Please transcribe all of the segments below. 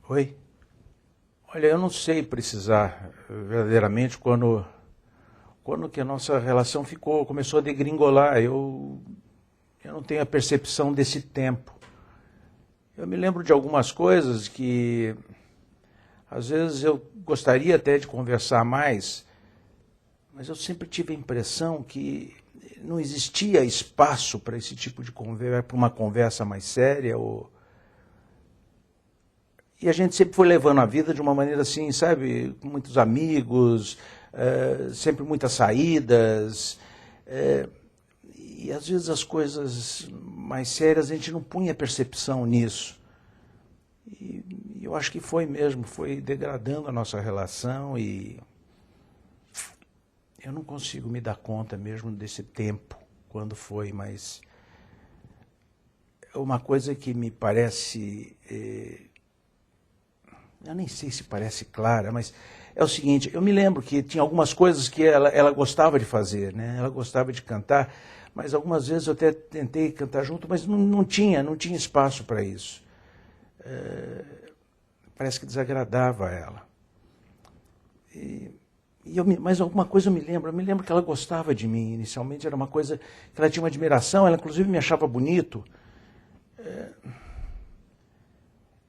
Oi? Olha, eu não sei precisar verdadeiramente quando que a nossa relação começou a degringolar. Eu não tenho a percepção desse tempo. Eu me lembro de algumas coisas que às vezes eu gostaria até de conversar mais, mas eu sempre tive a impressão que não existia espaço para esse tipo de conversa, para uma conversa mais séria. E a gente sempre foi levando a vida de uma maneira assim, sabe, com muitos amigos, sempre muitas saídas. E às vezes as coisas mais sérias a gente não punha percepção nisso. E eu acho que foi mesmo, foi degradando a nossa relação e eu não consigo me dar conta mesmo desse tempo, quando foi, mas uma coisa que me parece, eu nem sei se parece clara, mas é o seguinte, eu me lembro que tinha algumas coisas que ela gostava de fazer, né? Ela gostava de cantar, mas algumas vezes eu até tentei cantar junto, mas não tinha espaço para isso. Parece que desagradava a ela. Mas alguma coisa eu me lembro que ela gostava de mim inicialmente, era uma coisa que ela tinha uma admiração, ela inclusive me achava bonito.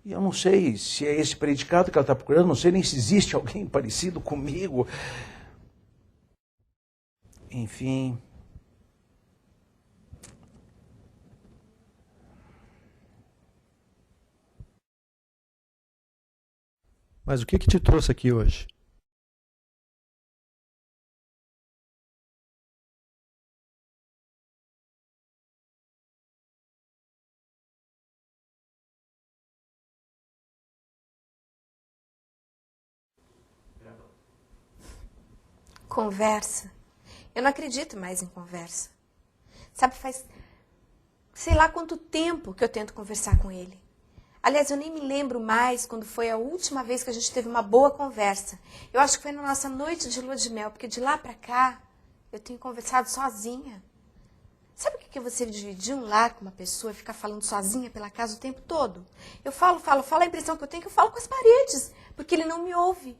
E eu não sei se é esse predicado que ela está procurando, não sei nem se existe alguém parecido comigo. Enfim. Mas o que te trouxe aqui hoje? Conversa? Eu não acredito mais em conversa. Sabe, faz sei lá quanto tempo que eu tento conversar com ele. Aliás, eu nem me lembro mais quando foi a última vez que a gente teve uma boa conversa. Eu acho que foi na nossa noite de lua de mel, porque de lá pra cá eu tenho conversado sozinha. Sabe o que é você dividir um lar com uma pessoa e ficar falando sozinha pela casa o tempo todo? Eu falo, a impressão que eu tenho é que eu falo com as paredes, porque ele não me ouve.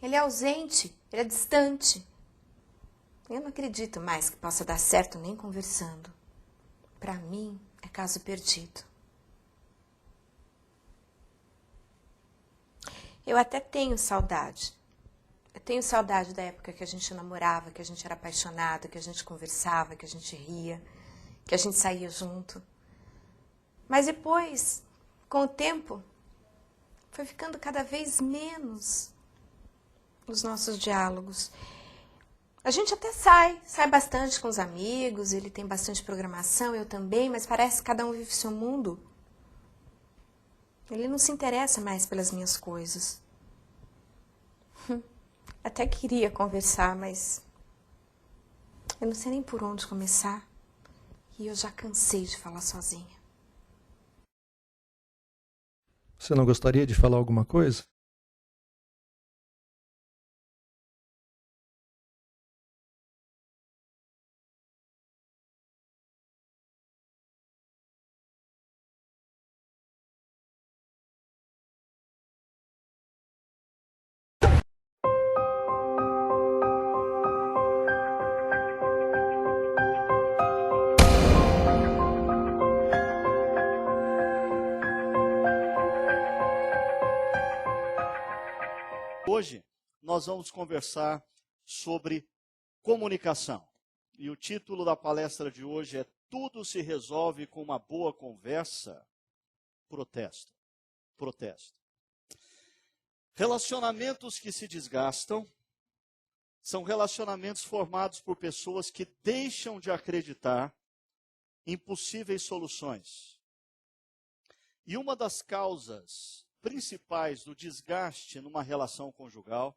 Ele é ausente, ele é distante. Eu não acredito mais que possa dar certo nem conversando. Para mim, é caso perdido. Eu até tenho saudade. Eu tenho saudade da época que a gente namorava, que a gente era apaixonado, que a gente conversava, que a gente ria, que a gente saía junto. Mas depois, com o tempo, foi ficando cada vez menos os nossos diálogos. A gente até sai bastante com os amigos, ele tem bastante programação, eu também, mas parece que cada um vive seu mundo. Ele não se interessa mais pelas minhas coisas. Até queria conversar, mas eu não sei nem por onde começar. E eu já cansei de falar sozinha. Você não gostaria de falar alguma coisa? Hoje nós vamos conversar sobre comunicação. E o título da palestra de hoje é Tudo se resolve com uma boa conversa? Protesto. Protesto. Relacionamentos que se desgastam são relacionamentos formados por pessoas que deixam de acreditar em possíveis soluções. E uma das causas principais do desgaste numa relação conjugal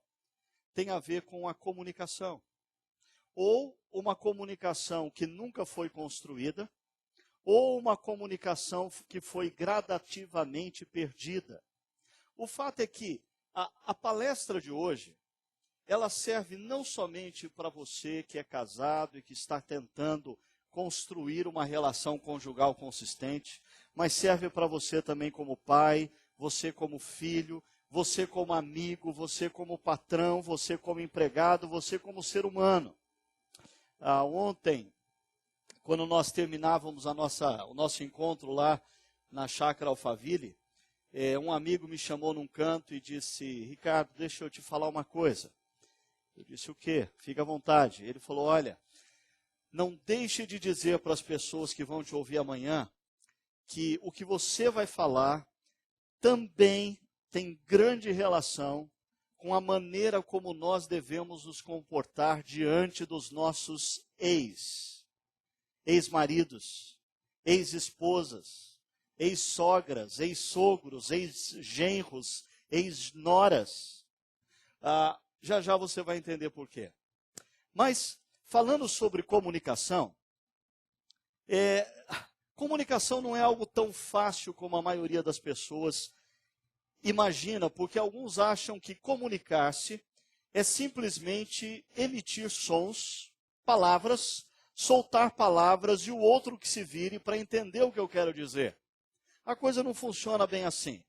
tem a ver com a comunicação. Ou uma comunicação que nunca foi construída, ou uma comunicação que foi gradativamente perdida. O fato é que a palestra de hoje, ela serve não somente para você que é casado e que está tentando construir uma relação conjugal consistente, mas serve para você também como pai, você como filho, você como amigo, você como patrão, você como empregado, você como ser humano. Ontem, quando nós terminávamos o nosso encontro lá na Chácara Alphaville, um amigo me chamou num canto e disse: Ricardo, deixa eu te falar uma coisa. Eu disse: o quê? Fica à vontade. Ele falou: olha, não deixe de dizer para as pessoas que vão te ouvir amanhã que o que você vai falar também tem grande relação com a maneira como nós devemos nos comportar diante dos nossos ex-maridos, ex-esposas, ex-sogras, ex-sogros, ex-genros, ex-noras. Já já você vai entender por quê. Mas, falando sobre comunicação, comunicação não é algo tão fácil como a maioria das pessoas imagina, porque alguns acham que comunicar-se é simplesmente emitir sons, palavras, soltar palavras e o outro que se vire para entender o que eu quero dizer. A coisa não funciona bem assim.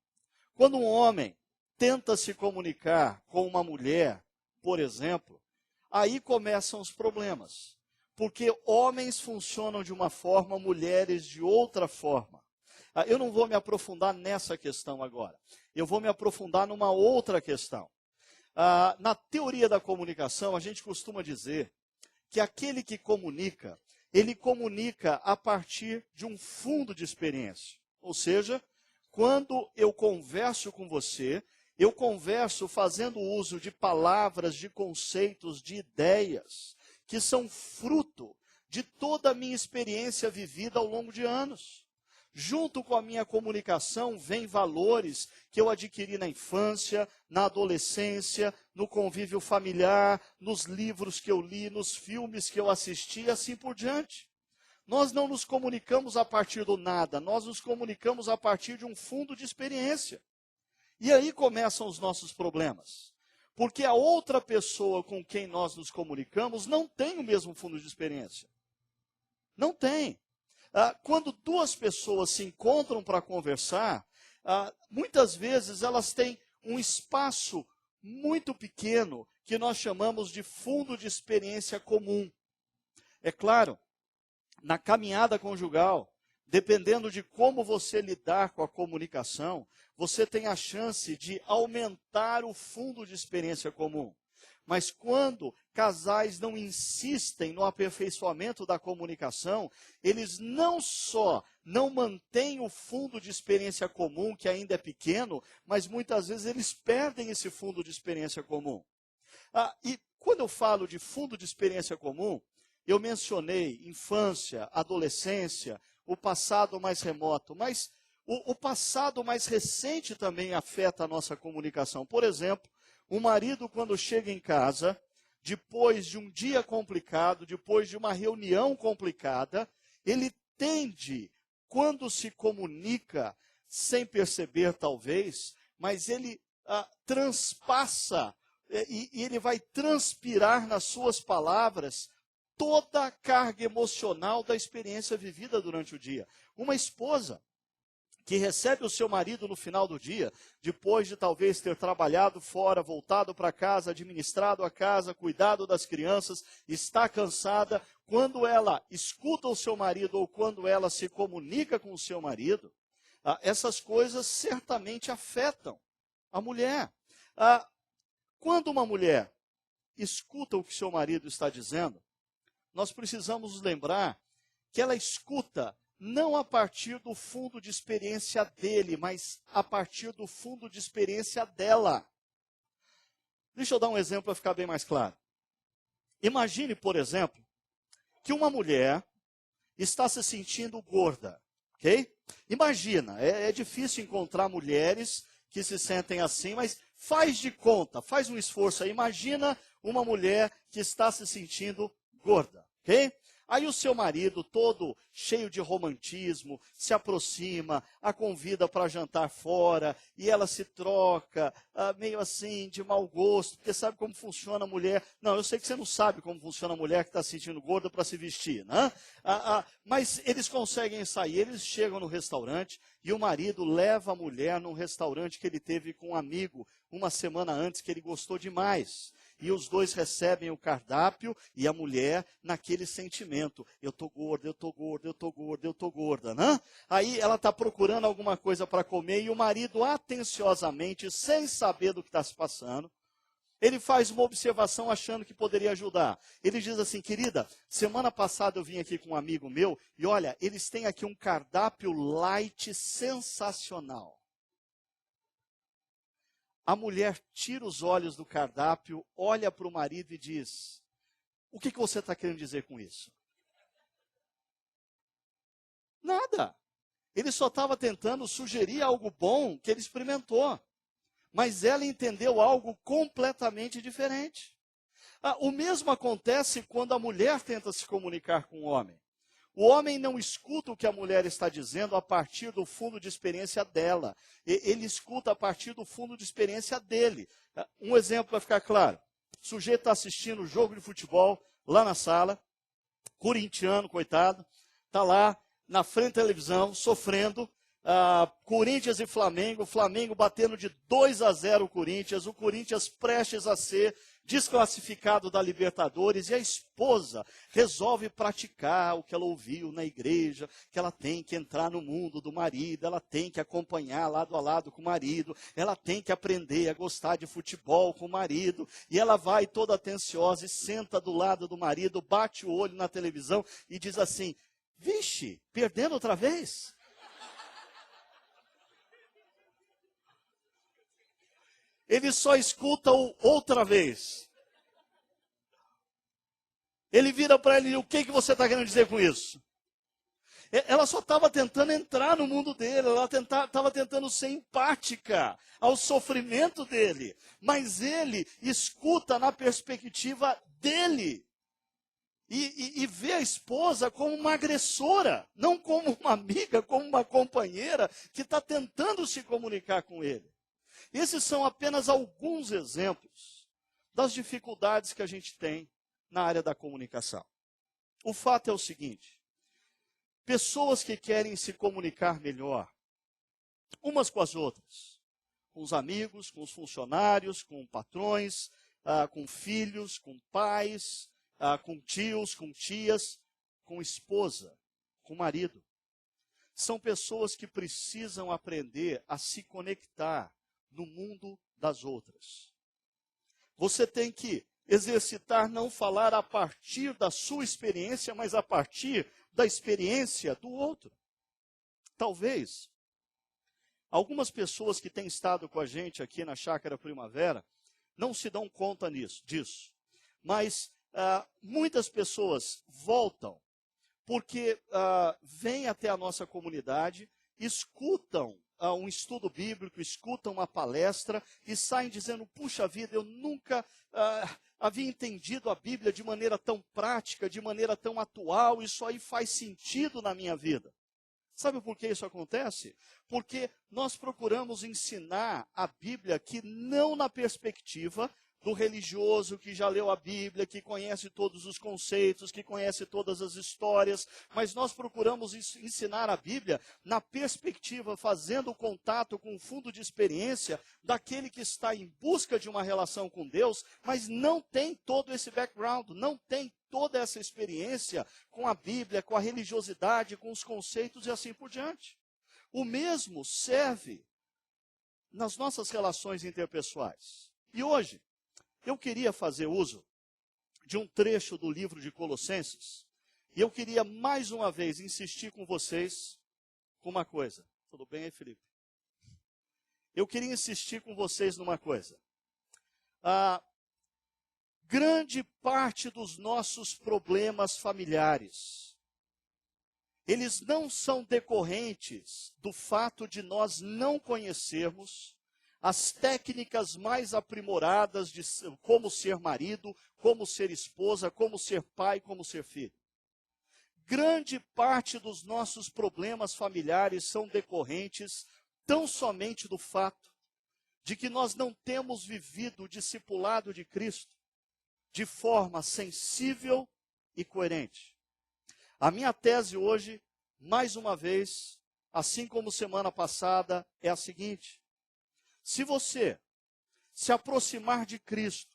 Quando um homem tenta se comunicar com uma mulher, por exemplo, aí começam os problemas. Porque homens funcionam de uma forma, mulheres de outra forma. Eu não vou me aprofundar nessa questão agora. Eu vou me aprofundar numa outra questão. Na teoria da comunicação, a gente costuma dizer que aquele que comunica, ele comunica a partir de um fundo de experiência. Ou seja, quando eu converso com você, eu converso fazendo uso de palavras, de conceitos, de ideias, que são fruto de toda a minha experiência vivida ao longo de anos. Junto com a minha comunicação, vem valores que eu adquiri na infância, na adolescência, no convívio familiar, nos livros que eu li, nos filmes que eu assisti e assim por diante. Nós não nos comunicamos a partir do nada, nós nos comunicamos a partir de um fundo de experiência. E aí começam os nossos problemas. Porque a outra pessoa com quem nós nos comunicamos não tem o mesmo fundo de experiência. Não tem. Quando duas pessoas se encontram para conversar, muitas vezes elas têm um espaço muito pequeno que nós chamamos de fundo de experiência comum. É claro, na caminhada conjugal, dependendo de como você lidar com a comunicação, você tem a chance de aumentar o fundo de experiência comum. Mas quando casais não insistem no aperfeiçoamento da comunicação, eles não só não mantêm o fundo de experiência comum, que ainda é pequeno, mas muitas vezes eles perdem esse fundo de experiência comum. E quando eu falo de fundo de experiência comum, eu mencionei infância, adolescência, o passado mais remoto, mas o passado mais recente também afeta a nossa comunicação. Por exemplo, o marido, quando chega em casa, depois de um dia complicado, depois de uma reunião complicada, ele tende, quando se comunica, sem perceber talvez, mas ele transpassa, e ele vai transpirar nas suas palavras toda a carga emocional da experiência vivida durante o dia. Uma esposa que recebe o seu marido no final do dia, depois de talvez ter trabalhado fora, voltado para casa, administrado a casa, cuidado das crianças, está cansada, quando ela escuta o seu marido ou quando ela se comunica com o seu marido, essas coisas certamente afetam a mulher. Quando uma mulher escuta o que seu marido está dizendo, nós precisamos nos lembrar que ela escuta não a partir do fundo de experiência dele, mas a partir do fundo de experiência dela. Deixa eu dar um exemplo para ficar bem mais claro. Imagine, por exemplo, que uma mulher está se sentindo gorda, ok? Imagina, é difícil encontrar mulheres que se sentem assim, mas faz de conta, faz um esforço aí. Imagina uma mulher que está se sentindo gorda, ok? Aí o seu marido, todo cheio de romantismo, se aproxima, a convida para jantar fora, e ela se troca, meio assim, de mau gosto, porque sabe como funciona a mulher. Não, eu sei que você não sabe como funciona a mulher que está se sentindo gorda para se vestir, né? Mas eles conseguem sair, eles chegam no restaurante, e o marido leva a mulher num restaurante que ele teve com um amigo uma semana antes, que ele gostou demais. E os dois recebem o cardápio e a mulher naquele sentimento. Eu tô gorda, eu tô gorda, eu tô gorda, eu tô gorda, né? Aí ela está procurando alguma coisa para comer e o marido atenciosamente, sem saber do que está se passando, ele faz uma observação achando que poderia ajudar. Ele diz assim: querida, semana passada eu vim aqui com um amigo meu e olha, eles têm aqui um cardápio light sensacional. A mulher tira os olhos do cardápio, olha para o marido e diz: o que você está querendo dizer com isso? Nada. Ele só estava tentando sugerir algo bom que ele experimentou. Mas ela entendeu algo completamente diferente. O mesmo acontece quando a mulher tenta se comunicar com o homem. O homem não escuta o que a mulher está dizendo a partir do fundo de experiência dela. Ele escuta a partir do fundo de experiência dele. Um exemplo para ficar claro. O sujeito está assistindo o jogo de futebol lá na sala, corintiano, coitado, está lá na frente da televisão, sofrendo, Corinthians e Flamengo, o Flamengo batendo de 2-0 o Corinthians prestes a ser desclassificado da Libertadores, e a esposa resolve praticar o que ela ouviu na igreja, que ela tem que entrar no mundo do marido, ela tem que acompanhar lado a lado com o marido, ela tem que aprender a gostar de futebol com o marido, e ela vai toda atenciosa e senta do lado do marido, bate o olho na televisão e diz assim: vixe, perdendo outra vez? Ele só escuta o outra vez. Ele vira para ele: o que você está querendo dizer com isso? Ela só estava tentando entrar no mundo dele, ela estava tentando ser empática ao sofrimento dele. Mas ele escuta na perspectiva dele. E vê a esposa como uma agressora, não como uma amiga, como uma companheira que está tentando se comunicar com ele. Esses são apenas alguns exemplos das dificuldades que a gente tem na área da comunicação. O fato é o seguinte: pessoas que querem se comunicar melhor, umas com as outras, com os amigos, com os funcionários, com patrões, com filhos, com pais, com tios, com tias, com esposa, com marido. São pessoas que precisam aprender a se conectar no mundo das outras. Você tem que exercitar não falar a partir da sua experiência, mas a partir da experiência do outro. Talvez algumas pessoas que têm estado com a gente aqui na Chácara Primavera não se dão conta disso. Mas muitas pessoas voltam porque vêm até a nossa comunidade, escutam um estudo bíblico, escutam uma palestra e saem dizendo: puxa vida, eu nunca havia entendido a Bíblia de maneira tão prática, de maneira tão atual, isso aí faz sentido na minha vida. Sabe por que isso acontece? Porque nós procuramos ensinar a Bíblia aqui não na perspectiva do religioso que já leu a Bíblia, que conhece todos os conceitos, que conhece todas as histórias, mas nós procuramos ensinar a Bíblia na perspectiva, fazendo contato com o fundo de experiência daquele que está em busca de uma relação com Deus, mas não tem todo esse background, não tem toda essa experiência com a Bíblia, com a religiosidade, com os conceitos e assim por diante. O mesmo serve nas nossas relações interpessoais. E hoje, eu queria fazer uso de um trecho do livro de Colossenses, e eu queria mais uma vez insistir com vocês com uma coisa. Tudo bem aí, Felipe? Eu queria insistir com vocês numa coisa. Grande parte dos nossos problemas familiares, eles não são decorrentes do fato de nós não conhecermos as técnicas mais aprimoradas de como ser marido, como ser esposa, como ser pai, como ser filho. grande parte dos nossos problemas familiares são decorrentes tão somente do fato de que nós não temos vivido o discipulado de Cristo de forma sensível e coerente. A minha tese hoje, mais uma vez, assim como semana passada, é a seguinte: se você se aproximar de Cristo,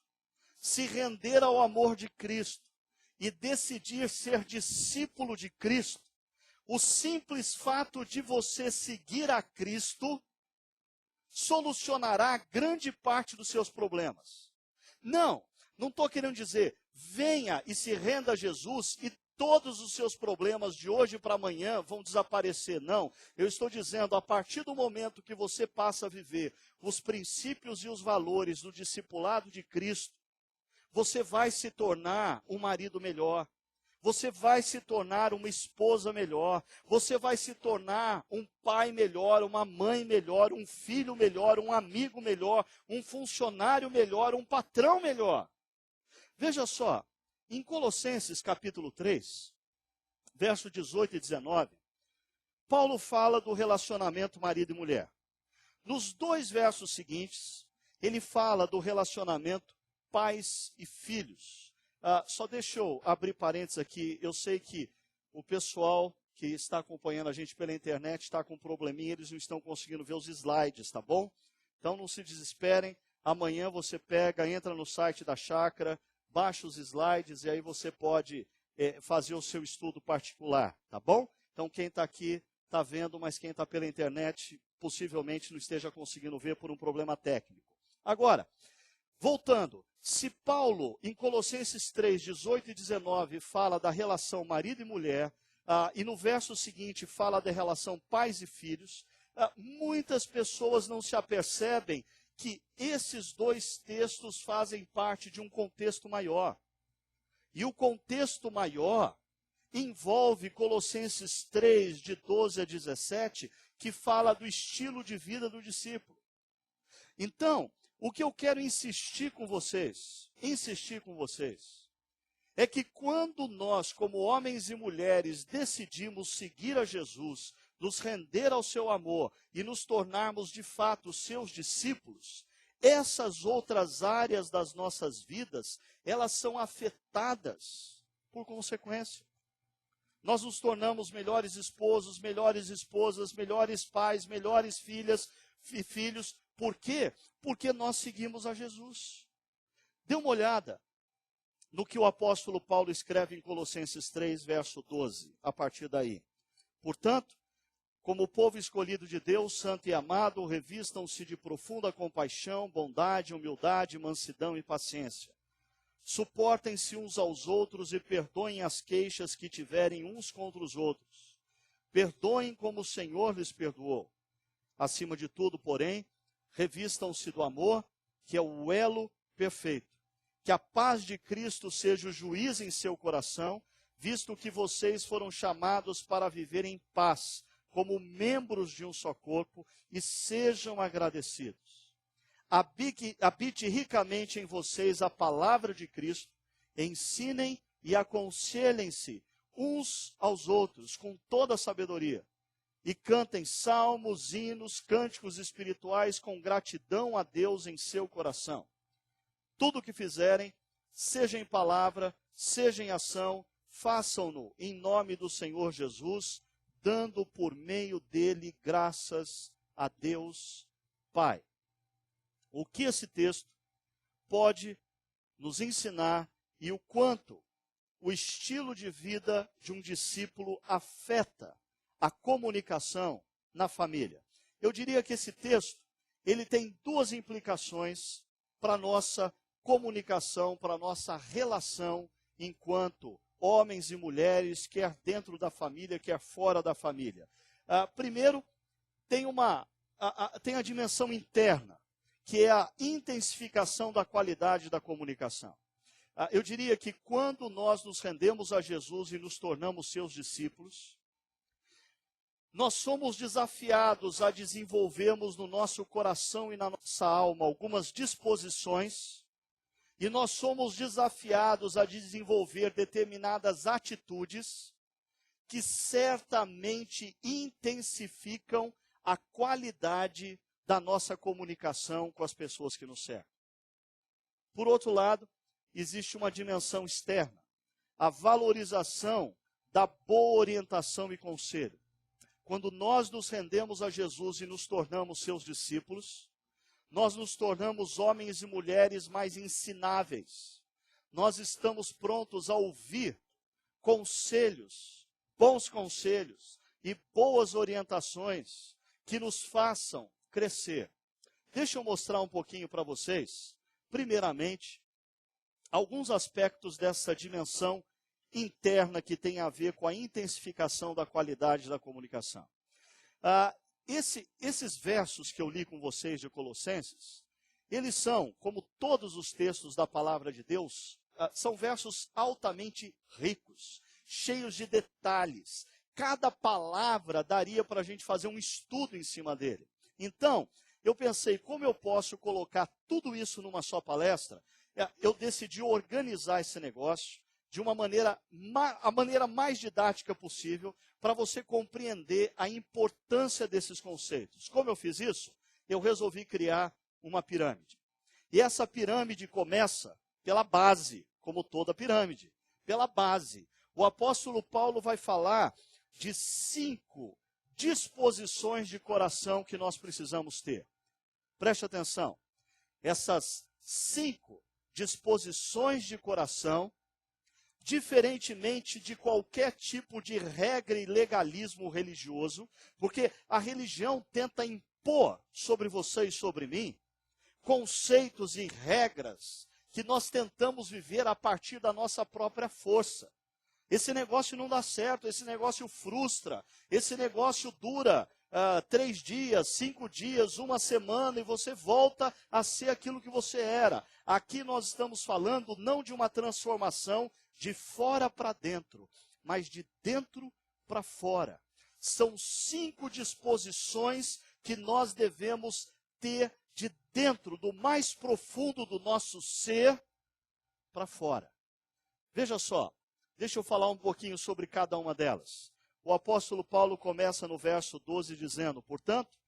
se render ao amor de Cristo e decidir ser discípulo de Cristo, o simples fato de você seguir a Cristo solucionará grande parte dos seus problemas. Não estou querendo dizer, venha e se renda a Jesus e todos os seus problemas de hoje para amanhã vão desaparecer. Não, eu estou dizendo, a partir do momento que você passa a viver os princípios e os valores do discipulado de Cristo, você vai se tornar um marido melhor, você vai se tornar uma esposa melhor, você vai se tornar um pai melhor, uma mãe melhor, um filho melhor, um amigo melhor, um funcionário melhor, um patrão melhor. Veja só, em Colossenses capítulo 3, verso 18 e 19, Paulo fala do relacionamento marido e mulher. Nos 2 versos seguintes, ele fala do relacionamento pais e filhos. Só deixa eu abrir parênteses aqui. Eu sei que o pessoal que está acompanhando a gente pela internet está com um probleminha, eles não estão conseguindo ver os slides, tá bom? Então não se desesperem. Amanhã você pega, entra no site da Chácara, baixa os slides e aí você pode fazer o seu estudo particular, tá bom? Então quem está aqui está vendo, mas quem está pela internet possivelmente não esteja conseguindo ver por um problema técnico. Agora, voltando, se Paulo, em Colossenses 3, 18 e 19, fala da relação marido e mulher, e no verso seguinte fala da relação pais e filhos, muitas pessoas não se apercebem que esses 2 textos fazem parte de um contexto maior. E o contexto maior envolve Colossenses 3, de 12 a 17, que fala do estilo de vida do discípulo. Então, o que eu quero insistir com vocês, é que quando nós, como homens e mulheres, decidimos seguir a Jesus, nos render ao seu amor e nos tornarmos de fato seus discípulos, essas outras áreas das nossas vidas, elas são afetadas por consequência. Nós nos tornamos melhores esposos, melhores esposas, melhores pais, melhores filhas e filhos. Por quê? Porque nós seguimos a Jesus. Dê uma olhada no que o apóstolo Paulo escreve em Colossenses 3, verso 12, a partir daí. Portanto, como povo escolhido de Deus, santo e amado, revistam-se de profunda compaixão, bondade, humildade, mansidão e paciência. Suportem-se uns aos outros e perdoem as queixas que tiverem uns contra os outros. Perdoem como o Senhor lhes perdoou. Acima de tudo, porém, revistam-se do amor, que é o elo perfeito. Que a paz de Cristo seja o juiz em seu coração, visto que vocês foram chamados para viver em paz, como membros de um só corpo, e sejam agradecidos. Habite ricamente em vocês a palavra de Cristo, ensinem e aconselhem-se uns aos outros com toda a sabedoria. E cantem salmos, hinos, cânticos espirituais com gratidão a Deus em seu coração. Tudo o que fizerem, seja em palavra, seja em ação, façam-no em nome do Senhor Jesus, dando por meio dele graças a Deus Pai. O que esse texto pode nos ensinar e o quanto o estilo de vida de um discípulo afeta a comunicação na família. Eu diria que esse texto, ele tem 2 implicações para a nossa comunicação, para a nossa relação enquanto homens e mulheres, quer dentro da família, quer fora da família. Primeiro, tem a dimensão interna, que é a intensificação da qualidade da comunicação. Eu diria que quando nós nos rendemos a Jesus e nos tornamos seus discípulos, nós somos desafiados a desenvolvermos no nosso coração e na nossa alma algumas disposições, e nós somos desafiados a desenvolver determinadas atitudes que certamente intensificam a qualidade da nossa comunicação com as pessoas que nos cercam. Por outro lado, existe uma dimensão externa, a valorização da boa orientação e conselho. Quando nós nos rendemos a Jesus e nos tornamos seus discípulos, nós nos tornamos homens e mulheres mais ensináveis. Nós estamos prontos a ouvir conselhos, bons conselhos e boas orientações que nos façam crescer. Deixa eu mostrar um pouquinho para vocês, primeiramente, alguns aspectos dessa dimensão interna que tem a ver com a intensificação da qualidade da comunicação. Esses versos que eu li com vocês de Colossenses, eles são, como todos os textos da palavra de Deus, são versos altamente ricos, cheios de detalhes. Cada palavra daria para a gente fazer um estudo em cima dele. Então, eu pensei, como eu posso colocar tudo isso numa só palestra? Eu decidi organizar esse negócio de uma maneira, a maneira mais didática possível, para você compreender a importância desses conceitos. Como eu fiz isso? Eu resolvi criar uma pirâmide. E essa pirâmide começa pela base, como toda pirâmide, pela base. O apóstolo Paulo vai falar de 5 disposições de coração que nós precisamos ter. Preste atenção. Essas 5 disposições de coração, diferentemente de qualquer tipo de regra e legalismo religioso, porque a religião tenta impor sobre você e sobre mim conceitos e regras que nós tentamos viver a partir da nossa própria força. Esse negócio não dá certo, esse negócio frustra, esse negócio dura 3 dias, 5 dias, 1 semana e você volta a ser aquilo que você era. Aqui nós estamos falando não de uma transformação de fora para dentro, mas de dentro para fora. São 5 disposições que nós devemos ter de dentro, do mais profundo do nosso ser, para fora. Veja só, deixa eu falar um pouquinho sobre cada uma delas. O apóstolo Paulo começa no verso 12 dizendo, portanto,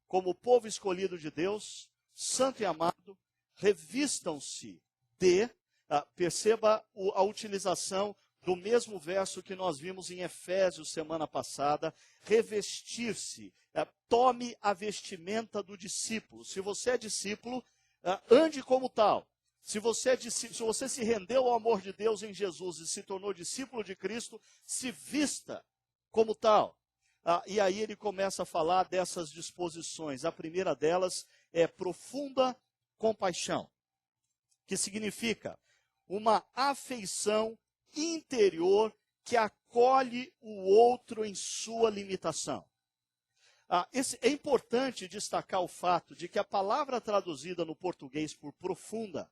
como povo escolhido de Deus, santo e amado, revistam-se de, perceba a utilização do mesmo verso que nós vimos em Efésios semana passada, revestir-se, tome a vestimenta do discípulo. Se você é discípulo, ande como tal. Se você se rendeu ao amor de Deus em Jesus e se tornou discípulo de Cristo, se vista como tal. E aí ele começa a falar dessas disposições. A primeira delas é profunda compaixão, que significa uma afeição interior que acolhe o outro em sua limitação. É importante destacar o fato de que a palavra traduzida no português por profunda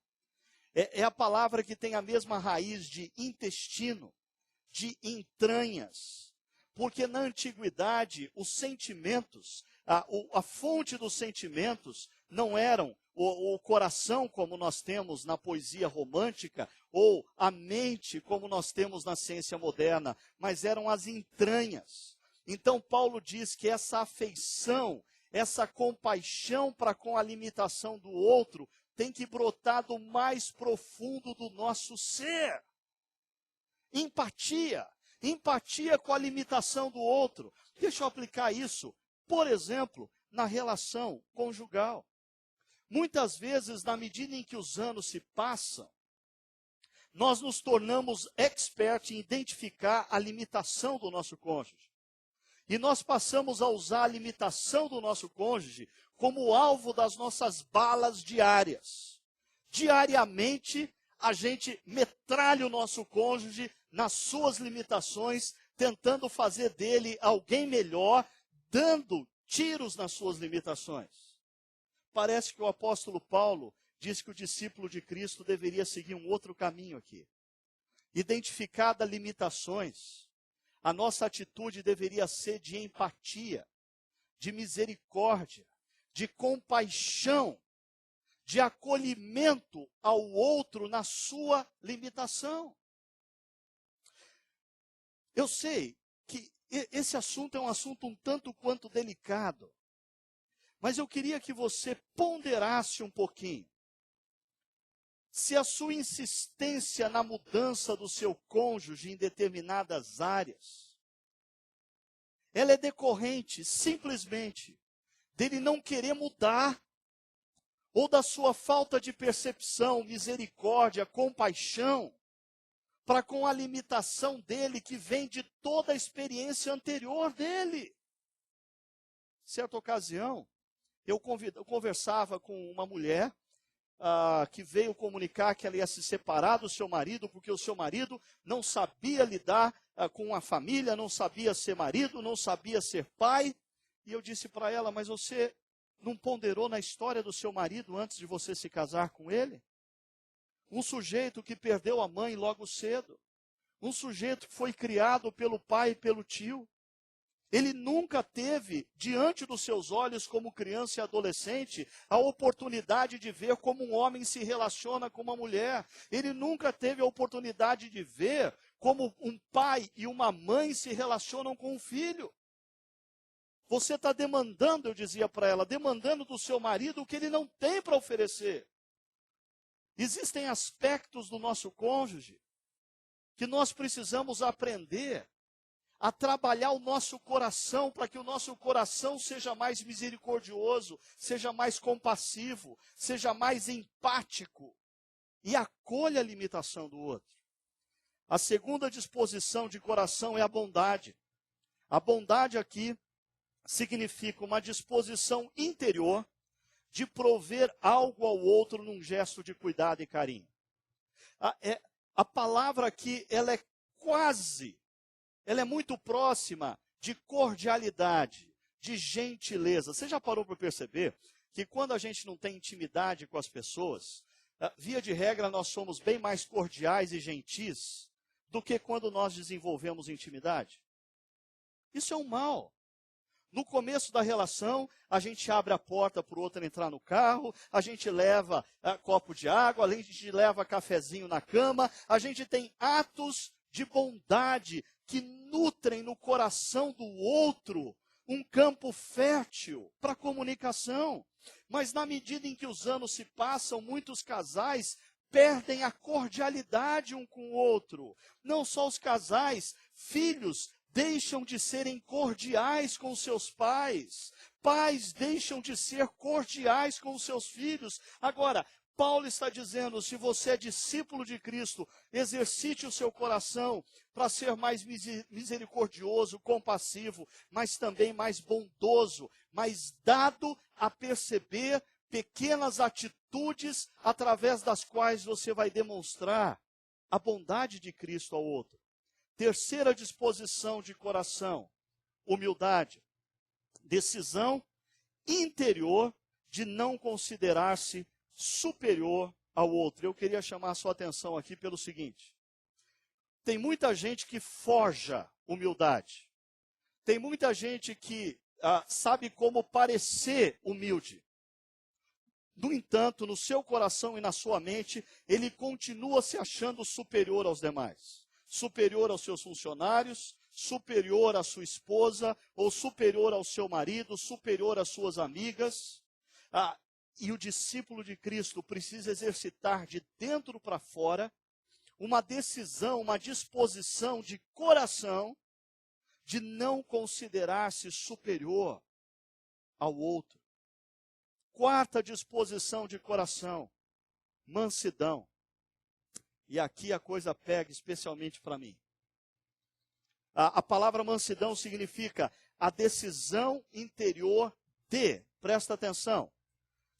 é a palavra que tem a mesma raiz de intestino, de entranhas. Porque na antiguidade, os sentimentos, a fonte dos sentimentos não eram o coração, como nós temos na poesia romântica, ou a mente, como nós temos na ciência moderna, mas eram as entranhas. Então, Paulo diz que essa afeição, essa compaixão para com a limitação do outro, tem que brotar do mais profundo do nosso ser. Empatia. Empatia com a limitação do outro. Deixa eu aplicar isso, por exemplo, na relação conjugal. Muitas vezes, na medida em que os anos se passam, nós nos tornamos expert em identificar a limitação do nosso cônjuge. E nós passamos a usar a limitação do nosso cônjuge como alvo das nossas balas diárias. Diariamente, a gente metralha o nosso cônjuge nas suas limitações, tentando fazer dele alguém melhor, dando tiros nas suas limitações. Parece que o apóstolo Paulo diz que o discípulo de Cristo deveria seguir um outro caminho aqui. Identificadas limitações, a nossa atitude deveria ser de empatia, de misericórdia, de compaixão, de acolhimento ao outro na sua limitação. Eu sei que esse assunto é um assunto um tanto quanto delicado. Mas eu queria que você ponderasse um pouquinho. Se a sua insistência na mudança do seu cônjuge em determinadas áreas, ela é decorrente simplesmente dele não querer mudar, ou da sua falta de percepção, misericórdia, compaixão, para com a limitação dele que vem de toda a experiência anterior dele. Certa ocasião, eu conversava com uma mulher que veio comunicar que ela ia se separar do seu marido, porque o seu marido não sabia lidar com a família, não sabia ser marido, não sabia ser pai. E eu disse para ela, mas você não ponderou na história do seu marido antes de você se casar com ele? Um sujeito que perdeu a mãe logo cedo. Um sujeito que foi criado pelo pai e pelo tio. Ele nunca teve, diante dos seus olhos como criança e adolescente, a oportunidade de ver como um homem se relaciona com uma mulher. Ele nunca teve a oportunidade de ver como um pai e uma mãe se relacionam com um filho. Você está demandando, eu dizia para ela, demandando do seu marido o que ele não tem para oferecer. Existem aspectos do nosso cônjuge que nós precisamos aprender a trabalhar o nosso coração, para que o nosso coração seja mais misericordioso, seja mais compassivo, seja mais empático e acolha a limitação do outro. A segunda disposição de coração é a bondade. A bondade aqui significa uma disposição interior de prover algo ao outro num gesto de cuidado e carinho. A palavra aqui, ela é muito próxima de cordialidade, de gentileza. Você já parou para perceber que quando a gente não tem intimidade com as pessoas, via de regra nós somos bem mais cordiais e gentis do que quando nós desenvolvemos intimidade? Isso é um mal. No começo da relação, a gente abre a porta para o outro entrar no carro, a gente leva copo de água, a gente leva cafezinho na cama, a gente tem atos de bondade que nutrem no coração do outro um campo fértil para a comunicação. Mas na medida em que os anos se passam, muitos casais perdem a cordialidade um com o outro. Não só os casais, filhos deixam de serem cordiais com seus pais. Pais deixam de ser cordiais com os seus filhos. Agora, Paulo está dizendo, se você é discípulo de Cristo, exercite o seu coração para ser mais misericordioso, compassivo, mas também mais bondoso, mais dado a perceber pequenas atitudes através das quais você vai demonstrar a bondade de Cristo ao outro. Terceira disposição de coração, humildade, decisão interior de não considerar-se superior ao outro. Eu queria chamar a sua atenção aqui pelo seguinte: tem muita gente que forja humildade, tem muita gente que sabe como parecer humilde. No entanto, no seu coração e na sua mente, ele continua se achando superior aos demais. Superior aos seus funcionários, superior à sua esposa, ou superior ao seu marido, superior às suas amigas. E o discípulo de Cristo precisa exercitar de dentro para fora uma decisão, uma disposição de coração de não considerar-se superior ao outro. Quarta disposição de coração, mansidão. E aqui a coisa pega especialmente para mim. A palavra mansidão significa a decisão interior de, presta atenção,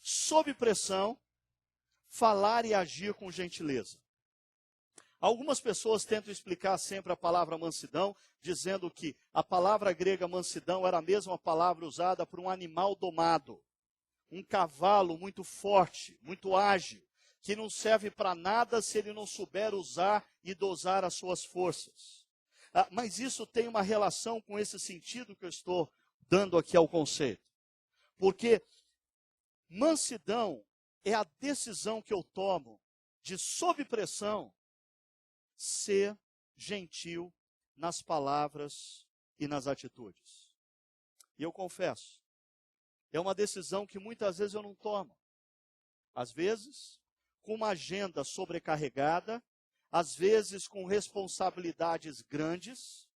sob pressão, falar e agir com gentileza. Algumas pessoas tentam explicar sempre a palavra mansidão, dizendo que a palavra grega mansidão era a mesma palavra usada por um animal domado. Um cavalo muito forte, muito ágil, que não serve para nada se ele não souber usar e dosar as suas forças. Mas isso tem uma relação com esse sentido que eu estou dando aqui ao conceito. Porque mansidão é a decisão que eu tomo de, sob pressão, ser gentil nas palavras e nas atitudes. E eu confesso, é uma decisão que muitas vezes eu não tomo. Às vezes, com uma agenda sobrecarregada, às vezes com responsabilidades grandes,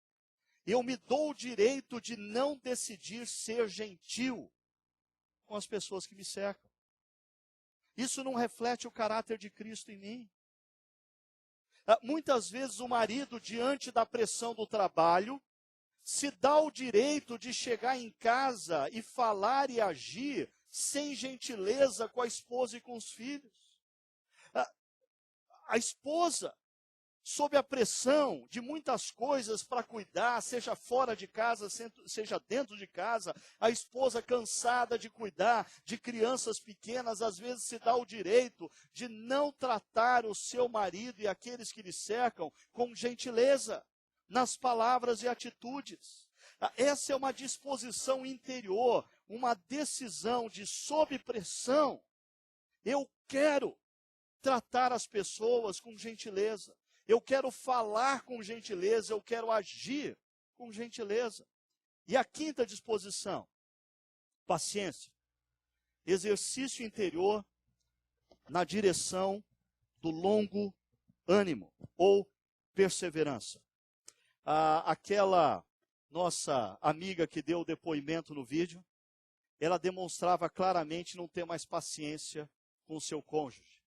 eu me dou o direito de não decidir ser gentil com as pessoas que me cercam. Isso não reflete o caráter de Cristo em mim. Muitas vezes o marido, diante da pressão do trabalho, se dá o direito de chegar em casa e falar e agir sem gentileza com a esposa e com os filhos. A esposa, sob a pressão de muitas coisas para cuidar, seja fora de casa, seja dentro de casa, a esposa cansada de cuidar de crianças pequenas, às vezes se dá o direito de não tratar o seu marido e aqueles que lhe cercam com gentileza, nas palavras e atitudes. Essa é uma disposição interior, uma decisão de sob pressão. Eu quero tratar as pessoas com gentileza. Eu quero falar com gentileza, eu quero agir com gentileza. E a quinta disposição, paciência. Exercício interior na direção do longo ânimo ou perseverança. Aquela nossa amiga que deu o depoimento no vídeo, ela demonstrava claramente não ter mais paciência com o seu cônjuge.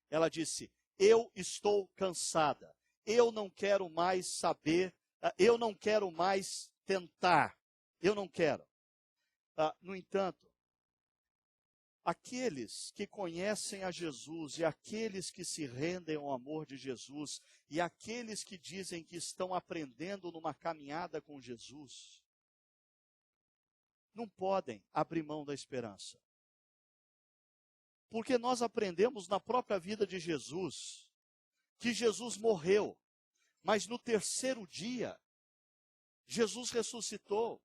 Ela disse: eu estou cansada, eu não quero mais saber, eu não quero mais tentar, eu não quero. No entanto, aqueles que conhecem a Jesus e aqueles que se rendem ao amor de Jesus e aqueles que dizem que estão aprendendo numa caminhada com Jesus, não podem abrir mão da esperança. Porque nós aprendemos na própria vida de Jesus, que Jesus morreu, mas no terceiro dia, Jesus ressuscitou.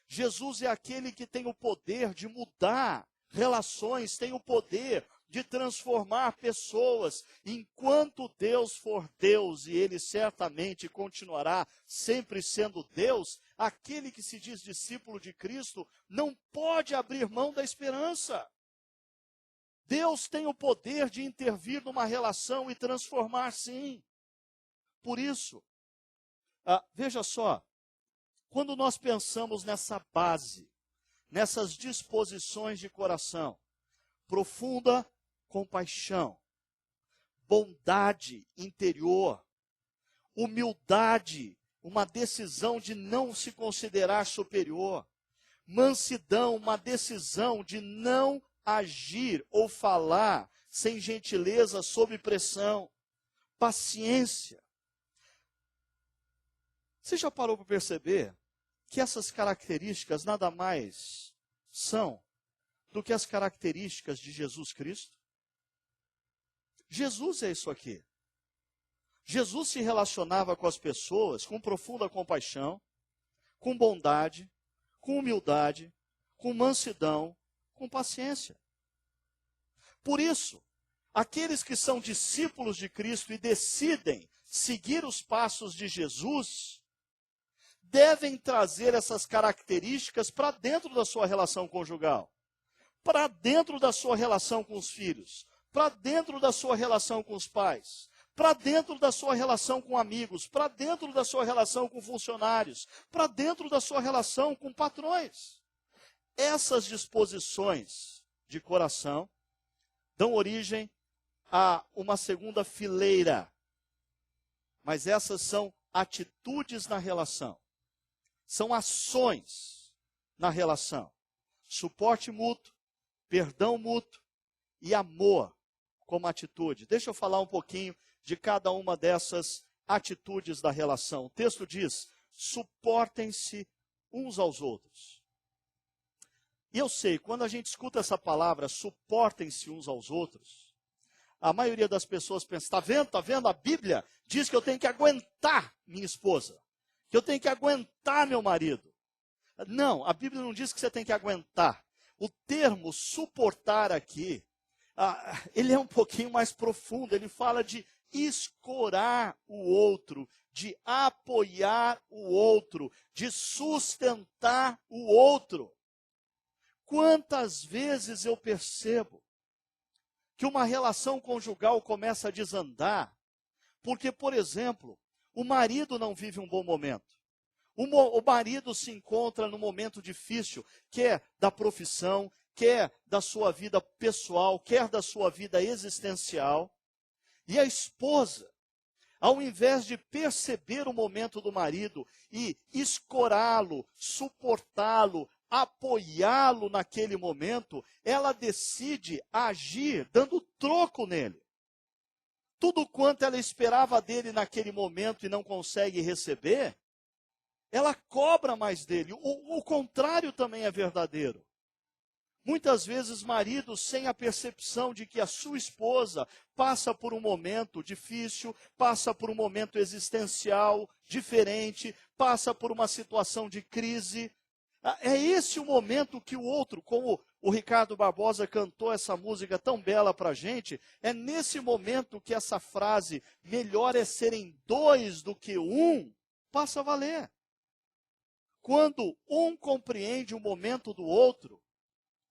Jesus é aquele que tem o poder de mudar relações, tem o poder de transformar pessoas. Enquanto Deus for Deus, e Ele certamente continuará sempre sendo Deus, aquele que se diz discípulo de Cristo não pode abrir mão da esperança. Deus tem o poder de intervir numa relação e transformar, sim. Por isso, veja só, quando nós pensamos nessa base, nessas disposições de coração, profunda compaixão, bondade interior, humildade, uma decisão de não se considerar superior, mansidão, uma decisão de não agir ou falar sem gentileza, sob pressão, paciência. Você já parou para perceber que essas características nada mais são do que as características de Jesus Cristo? Jesus é isso aqui. Jesus se relacionava com as pessoas com profunda compaixão, com bondade, com humildade, com mansidão, com paciência. Por isso, aqueles que são discípulos de Cristo e decidem seguir os passos de Jesus, devem trazer essas características para dentro da sua relação conjugal, para dentro da sua relação com os filhos, para dentro da sua relação com os pais, para dentro da sua relação com amigos, para dentro da sua relação com funcionários, para dentro da sua relação com patrões. Essas disposições de coração dão origem a uma segunda fileira. Mas essas são atitudes na relação. São ações na relação. Suporte mútuo, perdão mútuo e amor como atitude. Deixa eu falar um pouquinho de cada uma dessas atitudes da relação. O texto diz: suportem-se uns aos outros. E eu sei, quando a gente escuta essa palavra, suportem-se uns aos outros, a maioria das pessoas pensa: está vendo? A Bíblia diz que eu tenho que aguentar minha esposa, que eu tenho que aguentar meu marido. Não, a Bíblia não diz que você tem que aguentar. O termo suportar aqui, ele é um pouquinho mais profundo, ele fala de escorar o outro, de apoiar o outro, de sustentar o outro. Quantas vezes eu percebo que uma relação conjugal começa a desandar, porque, por exemplo, o marido não vive um bom momento. O marido se encontra num momento difícil, quer da profissão, quer da sua vida pessoal, quer da sua vida existencial. E a esposa, ao invés de perceber o momento do marido e escorá-lo, suportá-lo, apoiá-lo naquele momento, ela decide agir dando troco nele. Tudo quanto ela esperava dele naquele momento e não consegue receber, ela cobra mais dele. O contrário também é verdadeiro. Muitas vezes, maridos, sem a percepção de que a sua esposa passa por um momento difícil, passa por um momento existencial diferente, passa por uma situação de crise. É esse o momento que o outro, como o Ricardo Barbosa cantou essa música tão bela para a gente, é nesse momento que essa frase, melhor é serem dois do que um, passa a valer. Quando um compreende o momento do outro,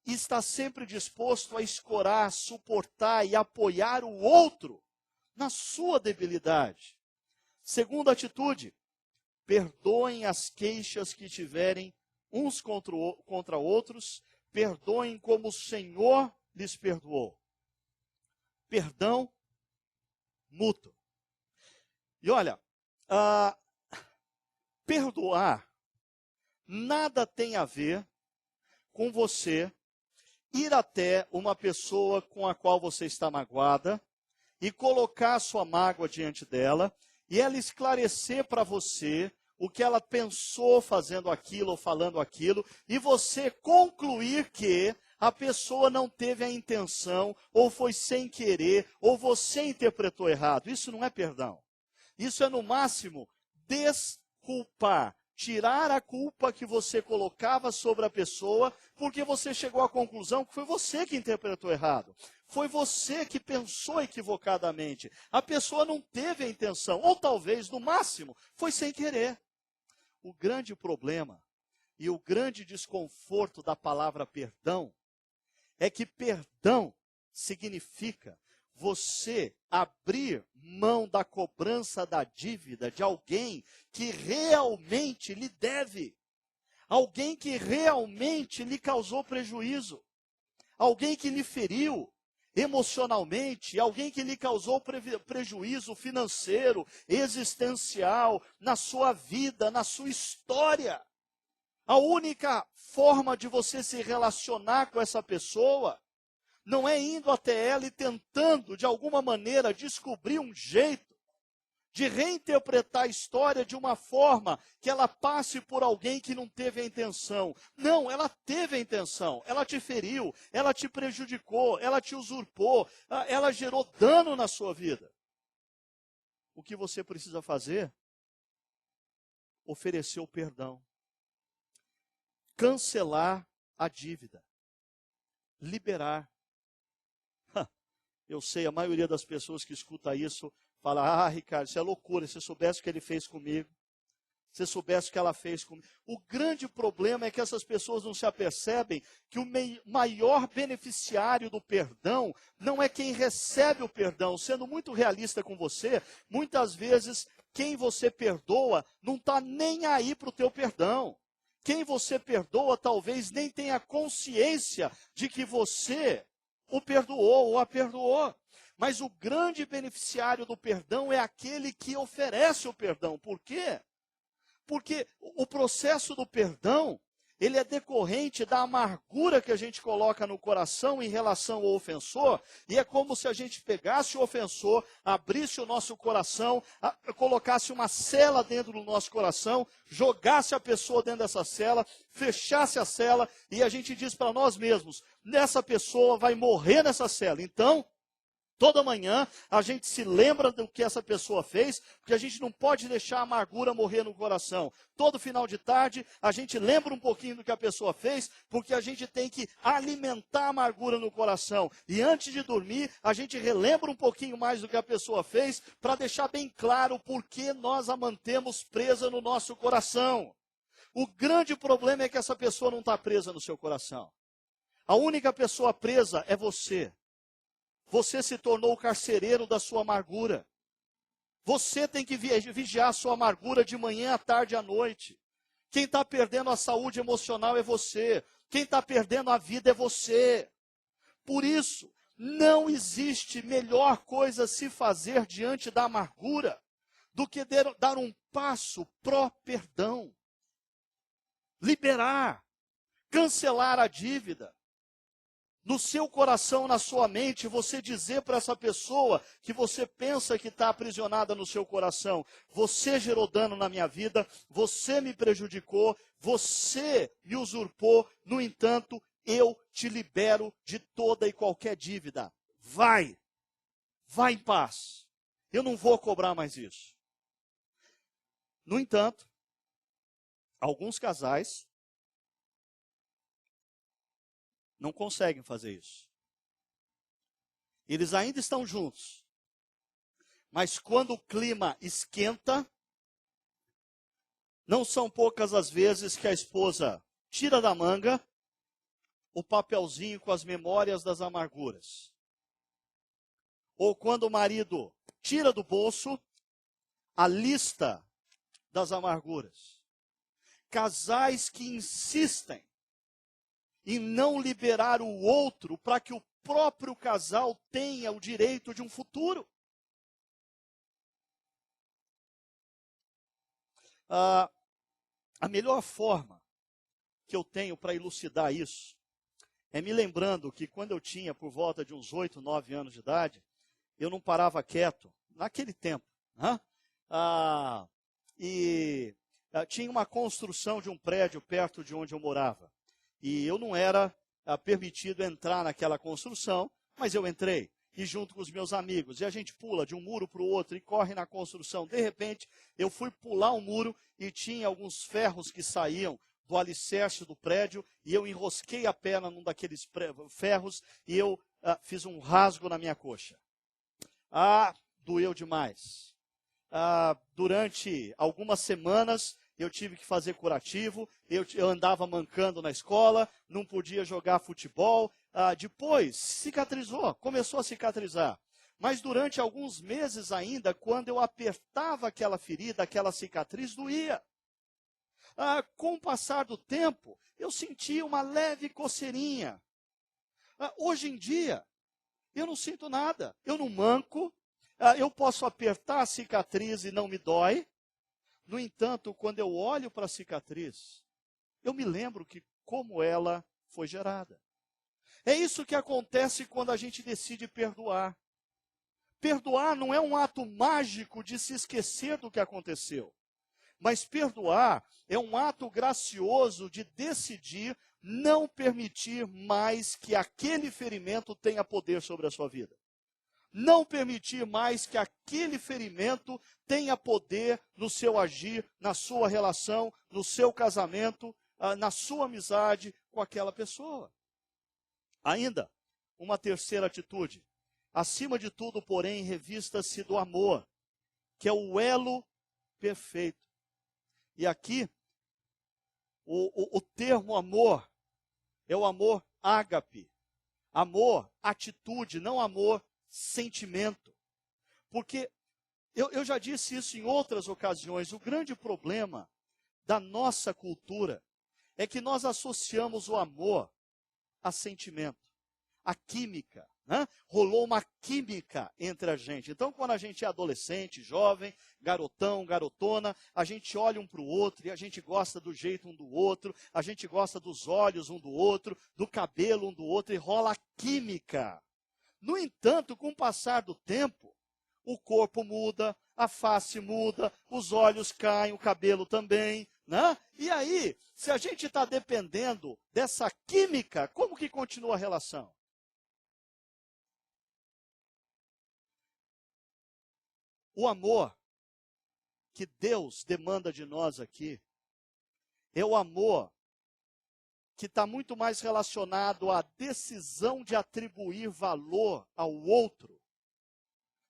e está sempre disposto a escorar, suportar e apoiar o outro na sua debilidade. Segunda atitude, perdoem as queixas que tiverem uns contra outros, perdoem como o Senhor lhes perdoou. Perdão mútuo. E olha, perdoar nada tem a ver com você ir até uma pessoa com a qual você está magoada e colocar a sua mágoa diante dela e ela esclarecer para você o que ela pensou fazendo aquilo ou falando aquilo e você concluir que a pessoa não teve a intenção ou foi sem querer ou você interpretou errado. Isso não é perdão. Isso é, no máximo, desculpar. Tirar a culpa que você colocava sobre a pessoa, porque você chegou à conclusão que foi você que interpretou errado. Foi você que pensou equivocadamente. A pessoa não teve a intenção, ou talvez, no máximo, foi sem querer. O grande problema e o grande desconforto da palavra perdão é que perdão significa você abrir mão da cobrança da dívida de alguém que realmente lhe deve, alguém que realmente lhe causou prejuízo, alguém que lhe feriu emocionalmente, alguém que lhe causou prejuízo financeiro, existencial, na sua vida, na sua história. A única forma de você se relacionar com essa pessoa não é indo até ela e tentando, de alguma maneira, descobrir um jeito de reinterpretar a história de uma forma que ela passe por alguém que não teve a intenção. Não, ela teve a intenção, ela te feriu, ela te prejudicou, ela te usurpou, ela gerou dano na sua vida. O que você precisa fazer? Oferecer o perdão. Cancelar a dívida. Liberar. Eu sei, a maioria das pessoas que escuta isso fala, Ricardo, isso é loucura, se você soubesse o que ele fez comigo, se você soubesse o que ela fez comigo. O grande problema é que essas pessoas não se apercebem que o maior beneficiário do perdão não é quem recebe o perdão. Sendo muito realista com você, muitas vezes quem você perdoa não está nem aí para o teu perdão. Quem você perdoa talvez nem tenha consciência de que você o perdoou ou a perdoou. Mas o grande beneficiário do perdão é aquele que oferece o perdão. Por quê? Porque o processo do perdão, ele é decorrente da amargura que a gente coloca no coração em relação ao ofensor, e é como se a gente pegasse o ofensor, abrisse o nosso coração, colocasse uma cela dentro do nosso coração, jogasse a pessoa dentro dessa cela, fechasse a cela, e a gente diz para nós mesmos, essa pessoa vai morrer nessa cela, então Toda manhã a gente se lembra do que essa pessoa fez, porque a gente não pode deixar a amargura morrer no coração. Todo final de tarde a gente lembra um pouquinho do que a pessoa fez, porque a gente tem que alimentar a amargura no coração. E antes de dormir, a gente relembra um pouquinho mais do que a pessoa fez, para deixar bem claro por que nós a mantemos presa no nosso coração. O grande problema é que essa pessoa não está presa no seu coração. A única pessoa presa é você. Você se tornou o carcereiro da sua amargura. Você tem que vigiar a sua amargura de manhã, à tarde e à noite. Quem está perdendo a saúde emocional é você. Quem está perdendo a vida é você. Por isso, não existe melhor coisa a se fazer diante da amargura do que dar um passo pró-perdão. Liberar, cancelar a dívida. No seu coração, na sua mente, você dizer para essa pessoa que você pensa que está aprisionada no seu coração: você gerou dano na minha vida, você me prejudicou, você me usurpou, no entanto, eu te libero de toda e qualquer dívida. Vai em paz, eu não vou cobrar mais isso. No entanto, alguns casais não conseguem fazer isso. Eles ainda estão juntos. Mas quando o clima esquenta, não são poucas as vezes que a esposa tira da manga o papelzinho com as memórias das amarguras. Ou quando o marido tira do bolso a lista das amarguras. Casais que insistem em não liberar o outro para que o próprio casal tenha o direito de um futuro. A melhor forma que eu tenho para elucidar isso é me lembrando que quando eu tinha por volta de uns 8, 9 anos de idade, eu não parava quieto, naquele tempo. Né? Tinha uma construção de um prédio perto de onde eu morava. E eu não era permitido entrar naquela construção, mas eu entrei. E junto com os meus amigos. E a gente pula de um muro para o outro e corre na construção. De repente, eu fui pular um muro e tinha alguns ferros que saíam do alicerce do prédio. E eu enrosquei a perna num daqueles ferros e eu fiz um rasgo na minha coxa. Doeu demais. Durante algumas semanas, eu tive que fazer curativo, eu andava mancando na escola, não podia jogar futebol. Depois, cicatrizou, começou a cicatrizar. Mas durante alguns meses ainda, quando eu apertava aquela ferida, aquela cicatriz doía. Com o passar do tempo, eu sentia uma leve coceirinha. Hoje em dia, eu não sinto nada, eu não manco, eu posso apertar a cicatriz e não me dói. No entanto, quando eu olho para a cicatriz, eu me lembro que como ela foi gerada. É isso que acontece quando a gente decide perdoar. Perdoar não é um ato mágico de se esquecer do que aconteceu. Mas perdoar é um ato gracioso de decidir não permitir mais que aquele ferimento tenha poder sobre a sua vida. Não permitir mais que aquele ferimento tenha poder no seu agir, na sua relação, no seu casamento, na sua amizade com aquela pessoa. Ainda, uma terceira atitude. Acima de tudo, porém, revista-se do amor, que é o elo perfeito. E aqui, o termo amor é o amor ágape. Amor, atitude, não amor sentimento. Porque, eu já disse isso em outras ocasiões, o grande problema da nossa cultura é que nós associamos o amor a sentimento, a química. Né? Rolou uma química entre a gente. Então, quando a gente é adolescente, jovem, garotão, garotona, a gente olha um para o outro e a gente gosta do jeito um do outro, a gente gosta dos olhos um do outro, do cabelo um do outro e rola a química. No entanto, com o passar do tempo, o corpo muda, a face muda, os olhos caem, o cabelo também. Né? E aí, se a gente está dependendo dessa química, como que continua a relação? O amor que Deus demanda de nós aqui é o amor que está muito mais relacionado à decisão de atribuir valor ao outro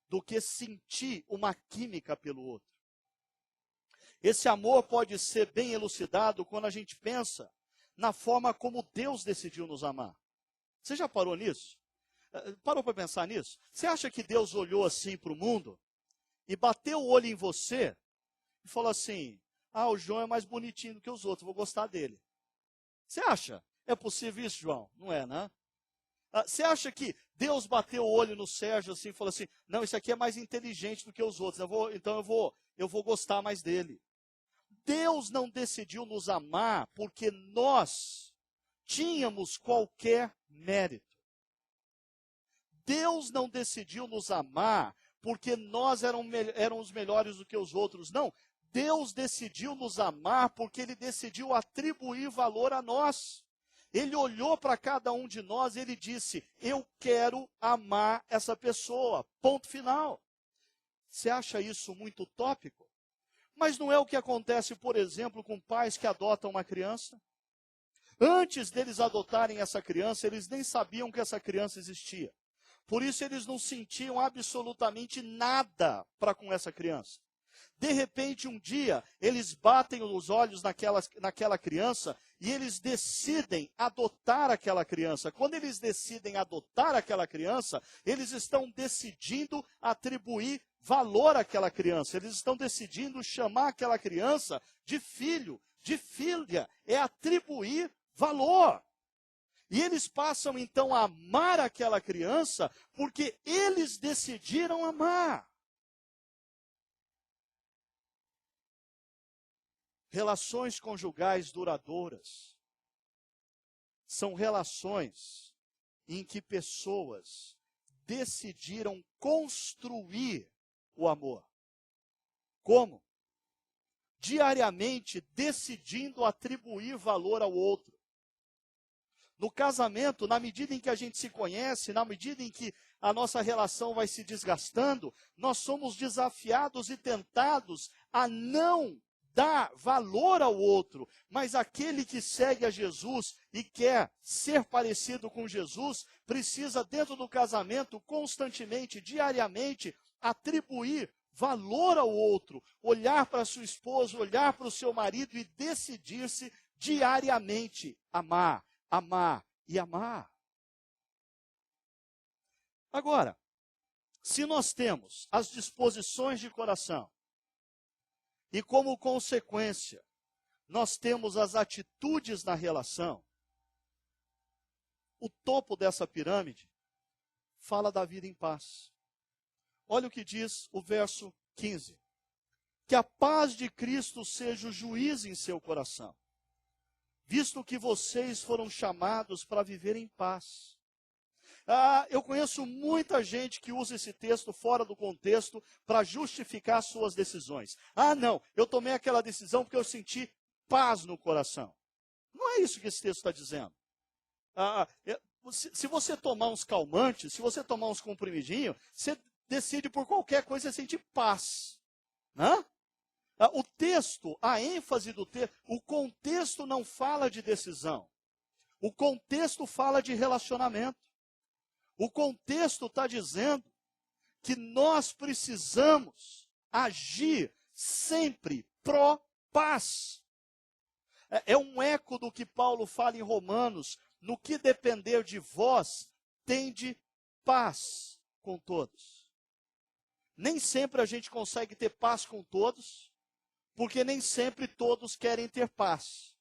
do que sentir uma química pelo outro. Esse amor pode ser bem elucidado quando a gente pensa na forma como Deus decidiu nos amar. Você já parou nisso? Parou para pensar nisso? Você acha que Deus olhou assim para o mundo e bateu o olho em você e falou assim: ah, o João é mais bonitinho do que os outros, vou gostar dele. Você acha? É possível isso, João? Não é, né? Você acha que Deus bateu o olho no Sérgio assim e falou assim: não, esse aqui é mais inteligente do que os outros, então eu vou gostar mais dele. Deus não decidiu nos amar porque nós tínhamos qualquer mérito. Deus não decidiu nos amar porque nós éramos melhores do que os outros. Não, Deus decidiu nos amar porque Ele decidiu atribuir valor a nós. Ele olhou para cada um de nós e Ele disse: eu quero amar essa pessoa, ponto final. Você acha isso muito utópico? Mas não é o que acontece, por exemplo, com pais que adotam uma criança? Antes deles adotarem essa criança, eles nem sabiam que essa criança existia. Por isso eles não sentiam absolutamente nada para com essa criança. De repente, um dia, eles batem os olhos naquela criança e eles decidem adotar aquela criança. Quando eles decidem adotar aquela criança, eles estão decidindo atribuir valor àquela criança. Eles estão decidindo chamar aquela criança de filho, de filha. É atribuir valor. E eles passam então a amar aquela criança porque eles decidiram amar. Relações conjugais duradouras são relações em que pessoas decidiram construir o amor. Como? Diariamente decidindo atribuir valor ao outro. No casamento, na medida em que a gente se conhece, na medida em que a nossa relação vai se desgastando, nós somos desafiados e tentados a não dar valor ao outro, mas aquele que segue a Jesus e quer ser parecido com Jesus, precisa dentro do casamento, constantemente, diariamente, atribuir valor ao outro, olhar para sua esposa, olhar para o seu marido e decidir-se diariamente amar, amar e amar. Agora, se nós temos as disposições de coração, e como consequência, nós temos as atitudes na relação, o topo dessa pirâmide fala da vida em paz. Olha o que diz o verso 15. Que a paz de Cristo seja o juiz em seu coração, visto que vocês foram chamados para viver em paz. Eu conheço muita gente que usa esse texto fora do contexto para justificar suas decisões. Não, eu tomei aquela decisão porque eu senti paz no coração. Não é isso que esse texto está dizendo. Se você tomar uns calmantes, se você tomar uns comprimidinhos, você decide por qualquer coisa, você sente paz. Né? O texto, a ênfase do texto, o contexto não fala de decisão. O contexto fala de relacionamento. O contexto está dizendo que nós precisamos agir sempre pró-paz. É um eco do que Paulo fala em Romanos: no que depender de vós, tende paz com todos. Nem sempre a gente consegue ter paz com todos, porque nem sempre todos querem ter paz.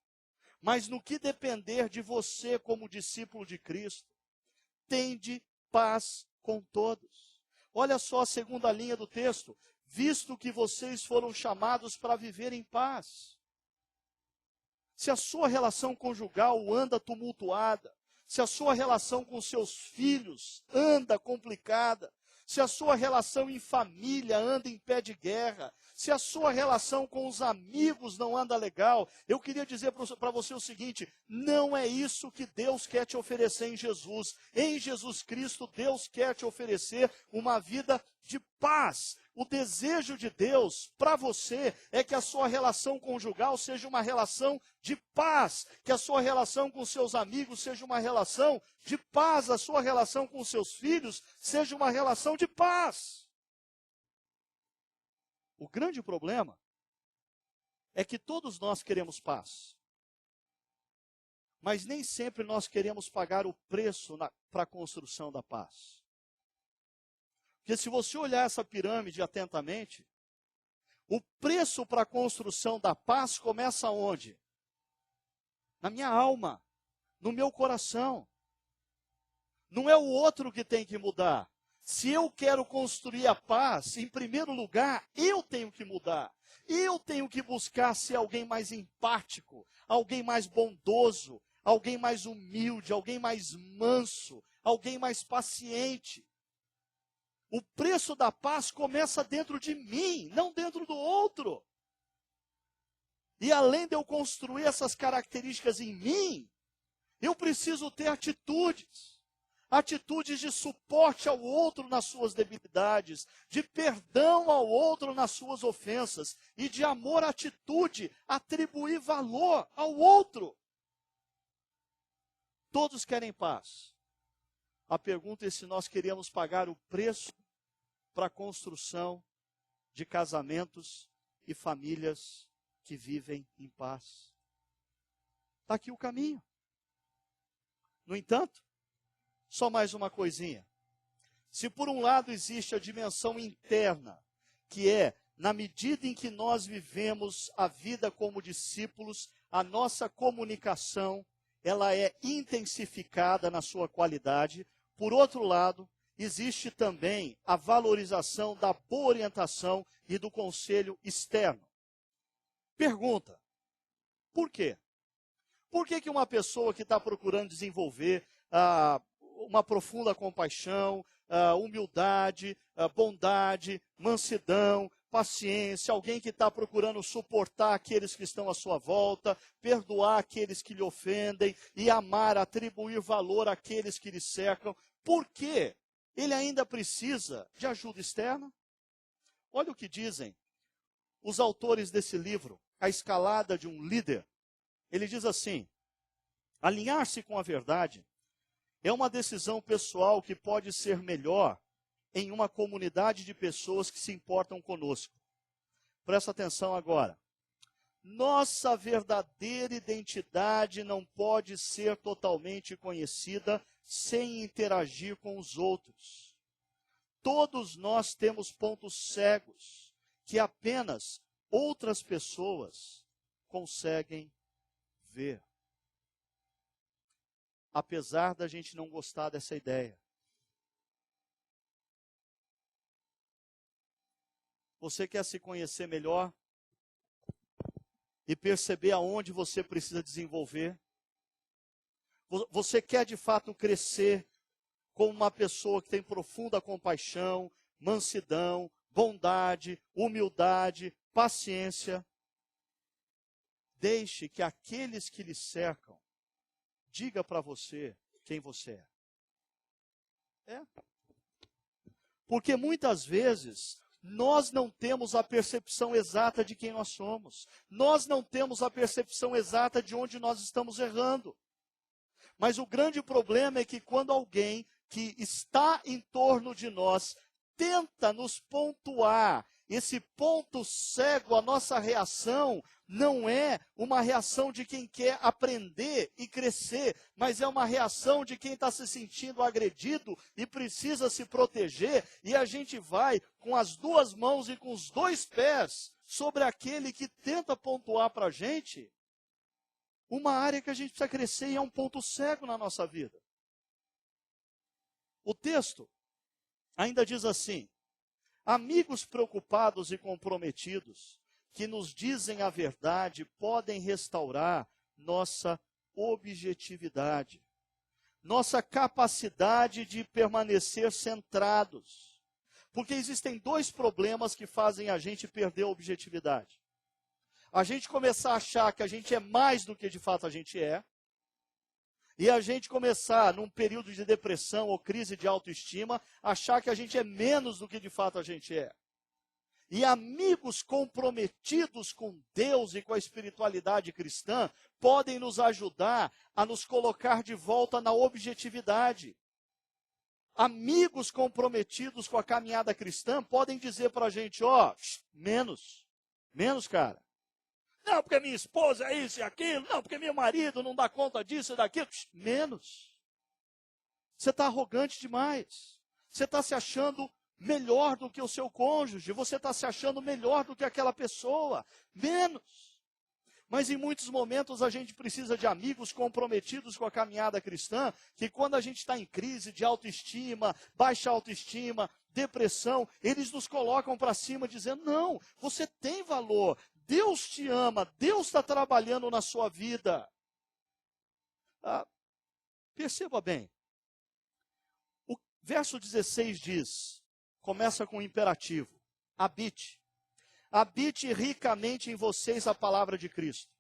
Mas no que depender de você como discípulo de Cristo, tende paz com todos. Olha só a segunda linha do texto. Visto que vocês foram chamados para viver em paz. Se a sua relação conjugal anda tumultuada, se a sua relação com seus filhos anda complicada, se a sua relação em família anda em pé de guerra, se a sua relação com os amigos não anda legal, eu queria dizer para você o seguinte: não é isso que Deus quer te oferecer em Jesus. Em Jesus Cristo, Deus quer te oferecer uma vida de paz. O desejo de Deus para você é que a sua relação conjugal seja uma relação de paz, que a sua relação com seus amigos seja uma relação de paz, a sua relação com seus filhos seja uma relação de paz. O grande problema é que todos nós queremos paz, mas nem sempre nós queremos pagar o preço para a construção da paz. Porque se você olhar essa pirâmide atentamente, o preço para a construção da paz começa onde? Na minha alma, no meu coração. Não é o outro que tem que mudar. Se eu quero construir a paz, em primeiro lugar, eu tenho que mudar. Eu tenho que buscar ser alguém mais empático, alguém mais bondoso, alguém mais humilde, alguém mais manso, alguém mais paciente. O preço da paz começa dentro de mim, não dentro do outro. E além de eu construir essas características em mim, eu preciso ter atitudes. Atitudes de suporte ao outro nas suas debilidades, de perdão ao outro nas suas ofensas, e de amor, atitude, atribuir valor ao outro. Todos querem paz. A pergunta é se nós queremos pagar o preço para a construção de casamentos e famílias que vivem em paz. Está aqui o caminho. No entanto, só mais uma coisinha. Se por um lado existe a dimensão interna, que é, na medida em que nós vivemos a vida como discípulos, a nossa comunicação, ela é intensificada na sua qualidade. Por outro lado, existe também a valorização da boa orientação e do conselho externo. Pergunta, por quê? Por que uma pessoa que está procurando desenvolver uma profunda compaixão, humildade, bondade, mansidão, paciência, alguém que está procurando suportar aqueles que estão à sua volta, perdoar aqueles que lhe ofendem e amar, atribuir valor àqueles que lhe cercam, por quê? Ele ainda precisa de ajuda externa? Olha o que dizem os autores desse livro, A Escalada de um Líder. Ele diz assim: alinhar-se com a verdade é uma decisão pessoal que pode ser melhor em uma comunidade de pessoas que se importam conosco. Presta atenção agora. Nossa verdadeira identidade não pode ser totalmente conhecida sem interagir com os outros. Todos nós temos pontos cegos que apenas outras pessoas conseguem ver. Apesar da gente não gostar dessa ideia. Você quer se conhecer melhor e perceber aonde você precisa desenvolver? Você quer de fato crescer como uma pessoa que tem profunda compaixão, mansidão, bondade, humildade, paciência? Deixe que aqueles que lhe cercam diga para você quem você é. Porque muitas vezes nós não temos a percepção exata de quem nós somos. Nós não temos a percepção exata de onde nós estamos errando. Mas o grande problema é que quando alguém que está em torno de nós tenta nos pontuar, esse ponto cego, a nossa reação não é uma reação de quem quer aprender e crescer, mas é uma reação de quem está se sentindo agredido e precisa se proteger, e a gente vai com as duas mãos e com os dois pés sobre aquele que tenta pontuar para a gente uma área que a gente precisa crescer e é um ponto cego na nossa vida. O texto ainda diz assim: amigos preocupados e comprometidos, que nos dizem a verdade, podem restaurar nossa objetividade, nossa capacidade de permanecer centrados. Porque existem dois problemas que fazem a gente perder a objetividade. A gente começar a achar que a gente é mais do que de fato a gente é, E a gente começar, num período de depressão ou crise de autoestima, achar que a gente é menos do que de fato a gente é. E amigos comprometidos com Deus e com a espiritualidade cristã podem nos ajudar a nos colocar de volta na objetividade. Amigos comprometidos com a caminhada cristã podem dizer para a gente, ó, menos, cara. Não, porque minha esposa é isso e aquilo, não, porque meu marido não dá conta disso e daquilo, menos. Você está arrogante demais. Você está se achando melhor do que o seu cônjuge, você está se achando melhor do que aquela pessoa, menos. Mas em muitos momentos a gente precisa de amigos comprometidos com a caminhada cristã, que quando a gente está em crise de autoestima, baixa autoestima, depressão, eles nos colocam para cima dizendo, não, você tem valor, Deus te ama, Deus está trabalhando na sua vida. Perceba bem, o verso 16 diz, começa com um imperativo, habite. Habite ricamente em vocês a palavra de Cristo.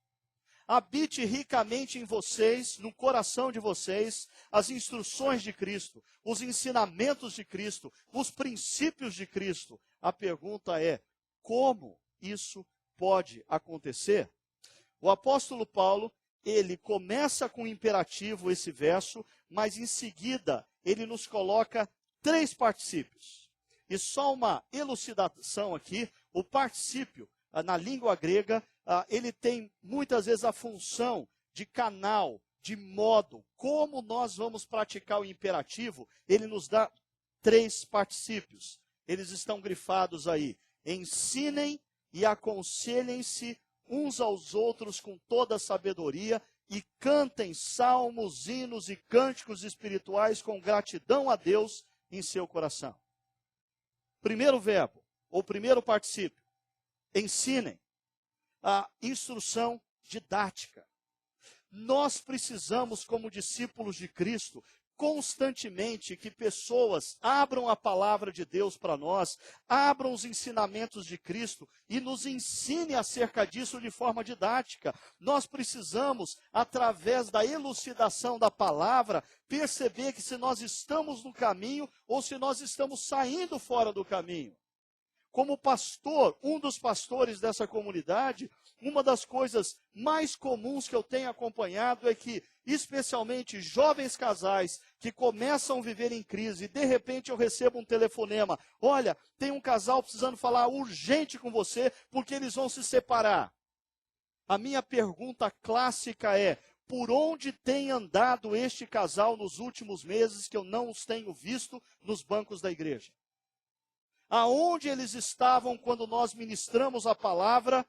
Habite ricamente em vocês, no coração de vocês, as instruções de Cristo, os ensinamentos de Cristo, os princípios de Cristo. A pergunta é, como isso pode acontecer? O apóstolo Paulo, ele começa com um imperativo esse verso, mas em seguida ele nos coloca 3 particípios. E só uma elucidação aqui, o particípio, na língua grega, ele tem muitas vezes a função de canal, de modo, como nós vamos praticar o imperativo, ele nos dá 3 particípios. Eles estão grifados aí. Ensinem e aconselhem-se uns aos outros com toda a sabedoria e cantem salmos, hinos e cânticos espirituais com gratidão a Deus em seu coração. Primeiro verbo, ou primeiro particípio, ensinem. A instrução didática. Nós precisamos, como discípulos de Cristo, constantemente que pessoas abram a palavra de Deus para nós, abram os ensinamentos de Cristo e nos ensinem acerca disso de forma didática. Nós precisamos, através da elucidação da palavra, perceber que se nós estamos no caminho ou se nós estamos saindo fora do caminho. Como pastor, um dos pastores dessa comunidade, uma das coisas mais comuns que eu tenho acompanhado é que, especialmente jovens casais que começam a viver em crise, e de repente eu recebo um telefonema, olha, tem um casal precisando falar urgente com você, porque eles vão se separar. A minha pergunta clássica é, por onde tem andado este casal nos últimos meses que eu não os tenho visto nos bancos da igreja? Aonde eles estavam quando nós ministramos a palavra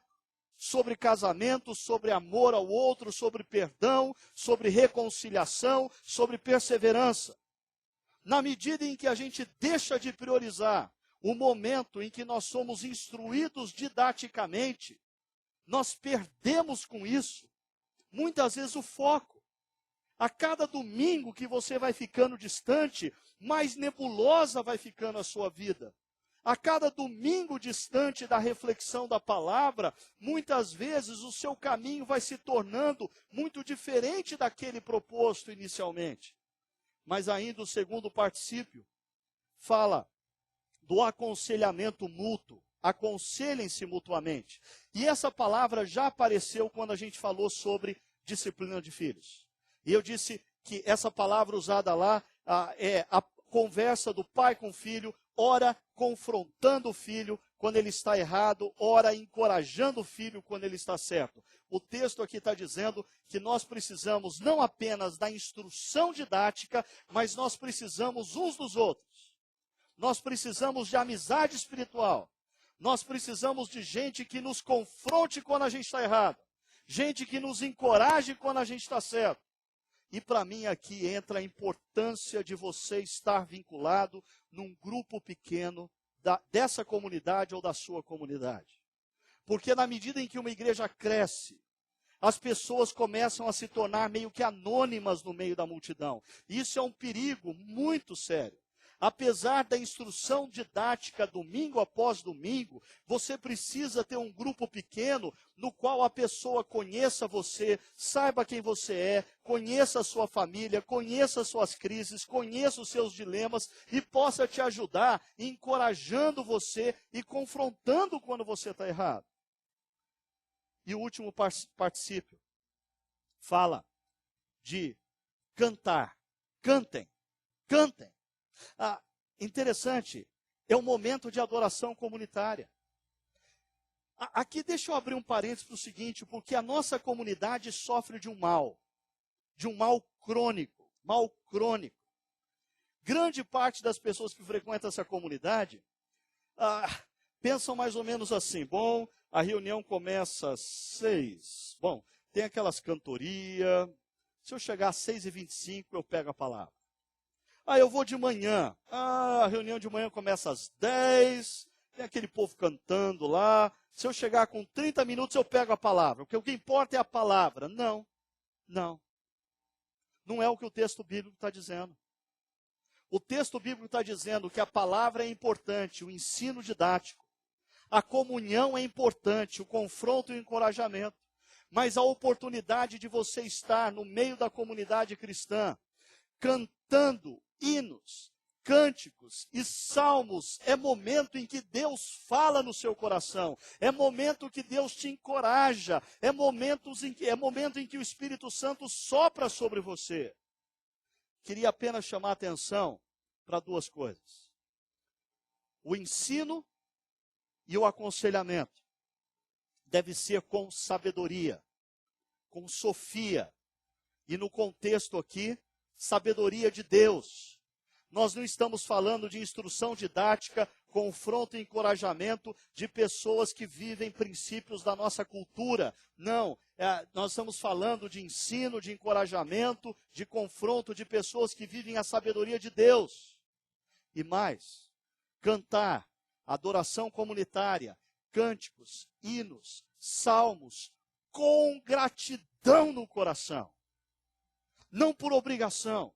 sobre casamento, sobre amor ao outro, sobre perdão, sobre reconciliação, sobre perseverança? Na medida em que a gente deixa de priorizar o momento em que nós somos instruídos didaticamente, nós perdemos com isso, muitas vezes, o foco. A cada domingo que você vai ficando distante, mais nebulosa vai ficando a sua vida. A cada domingo distante da reflexão da palavra, muitas vezes o seu caminho vai se tornando muito diferente daquele proposto inicialmente. Mas ainda o segundo particípio fala do aconselhamento mútuo. Aconselhem-se mutuamente. E essa palavra já apareceu quando a gente falou sobre disciplina de filhos. E eu disse que essa palavra usada lá é a conversa do pai com o filho, ora confrontando o filho quando ele está errado, ora encorajando o filho quando ele está certo. O texto aqui está dizendo que nós precisamos não apenas da instrução didática, mas nós precisamos uns dos outros. Nós precisamos de amizade espiritual. Nós precisamos de gente que nos confronte quando a gente está errado. Gente que nos encoraje quando a gente está certo. E para mim aqui entra a importância de você estar vinculado num grupo pequeno dessa comunidade ou da sua comunidade. Porque na medida em que uma igreja cresce, as pessoas começam a se tornar meio que anônimas no meio da multidão. Isso é um perigo muito sério. Apesar da instrução didática domingo após domingo, você precisa ter um grupo pequeno no qual a pessoa conheça você, saiba quem você é, conheça a sua família, conheça as suas crises, conheça os seus dilemas e possa te ajudar, encorajando você e confrontando quando você está errado. E o último particípio fala de cantar. Cantem, cantem. Interessante, é um momento de adoração comunitária. Aqui deixa eu abrir um parênteses para o seguinte, porque a nossa comunidade sofre de um mal crônico, mal crônico. Grande parte das pessoas que frequentam essa comunidade pensam mais ou menos assim, bom, a reunião começa às 6, bom, tem aquelas cantorias, se eu chegar às 6h25 eu pego a palavra. Eu vou de manhã. A reunião de manhã começa às 10. Tem aquele povo cantando lá. Se eu chegar com 30 minutos, eu pego a palavra. Porque o que importa é a palavra. Não. Não é o que o texto bíblico está dizendo. O texto bíblico está dizendo que a palavra é importante, o ensino didático. A comunhão é importante, o confronto e o encorajamento. Mas a oportunidade de você estar no meio da comunidade cristã, cantando hinos, cânticos e salmos, é momento em que Deus fala no seu coração, é momento que Deus te encoraja, é momento em que o Espírito Santo sopra sobre você. Queria apenas chamar a atenção para duas coisas. O ensino e o aconselhamento deve ser com sabedoria, com sofia, e no contexto aqui, sabedoria de Deus. Nós não estamos falando de instrução didática, confronto e encorajamento de pessoas que vivem princípios da nossa cultura. Não, nós estamos falando de ensino, de encorajamento, de confronto de pessoas que vivem a sabedoria de Deus. E mais, cantar, adoração comunitária, cânticos, hinos, salmos, com gratidão no coração. Não por obrigação.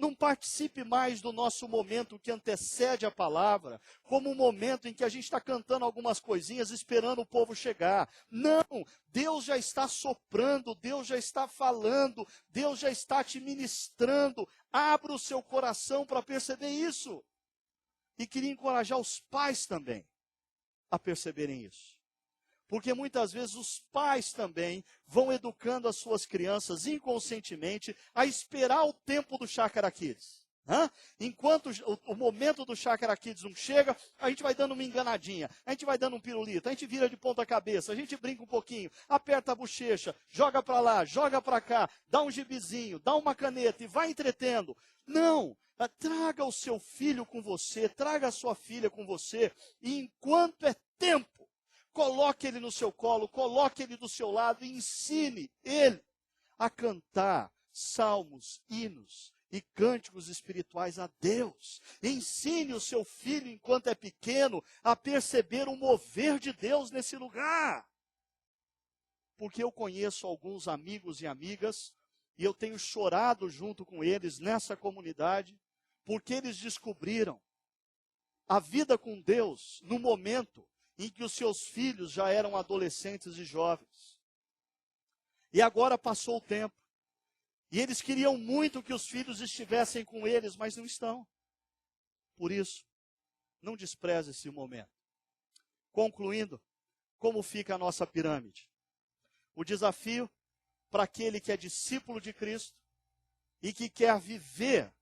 Não participe mais do nosso momento que antecede a palavra, como um momento em que a gente está cantando algumas coisinhas esperando o povo chegar. Não, Deus já está soprando, Deus já está falando, Deus já está te ministrando. Abra o seu coração para perceber isso. E queria encorajar os pais também a perceberem isso. Porque muitas vezes os pais também vão educando as suas crianças inconscientemente a esperar o tempo do Chácara Kids. Enquanto o momento do Chácara Kids não chega, a gente vai dando uma enganadinha, a gente vai dando um pirulito, a gente vira de ponta cabeça, a gente brinca um pouquinho, aperta a bochecha, joga para lá, joga para cá, dá um gibizinho, dá uma caneta e vai entretendo. Não! Traga o seu filho com você, traga a sua filha com você, e enquanto é tempo, coloque ele no seu colo, coloque ele do seu lado e ensine ele a cantar salmos, hinos e cânticos espirituais a Deus. Ensine o seu filho, enquanto é pequeno, a perceber o mover de Deus nesse lugar. Porque eu conheço alguns amigos e amigas, e eu tenho chorado junto com eles nessa comunidade, porque eles descobriram a vida com Deus no momento em que os seus filhos já eram adolescentes e jovens. E agora passou o tempo. E eles queriam muito que os filhos estivessem com eles, mas não estão. Por isso, não despreze esse momento. Concluindo, como fica a nossa pirâmide? O desafio para aquele que é discípulo de Cristo e que quer viver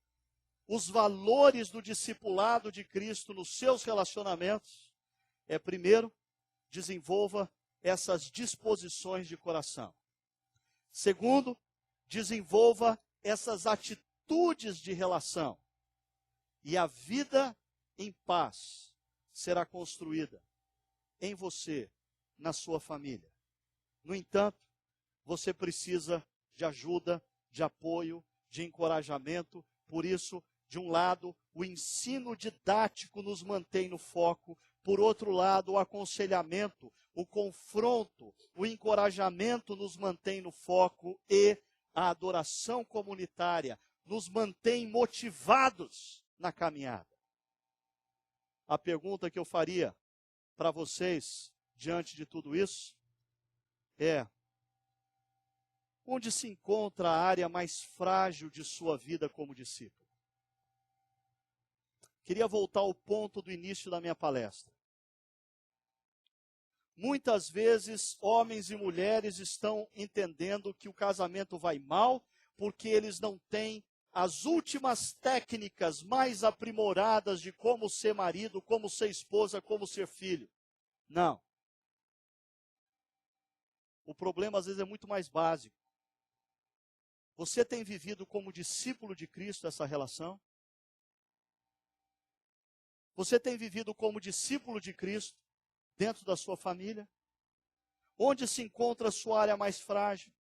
os valores do discipulado de Cristo nos seus relacionamentos, primeiro, desenvolva essas disposições de coração. Segundo, desenvolva essas atitudes de relação. E a vida em paz será construída em você, na sua família. No entanto, você precisa de ajuda, de apoio, de encorajamento. Por isso, de um lado, o ensino didático nos mantém no foco. Por outro lado, o aconselhamento, o confronto, o encorajamento nos mantém no foco e a adoração comunitária nos mantém motivados na caminhada. A pergunta que eu faria para vocês, diante de tudo isso, é: onde se encontra a área mais frágil de sua vida como discípulo? Queria voltar ao ponto do início da minha palestra. Muitas vezes, homens e mulheres estão entendendo que o casamento vai mal porque eles não têm as últimas técnicas mais aprimoradas de como ser marido, como ser esposa, como ser filho. Não. O problema, às vezes, é muito mais básico. Você tem vivido como discípulo de Cristo essa relação? Você tem vivido como discípulo de Cristo dentro da sua família? Onde se encontra a sua área mais frágil?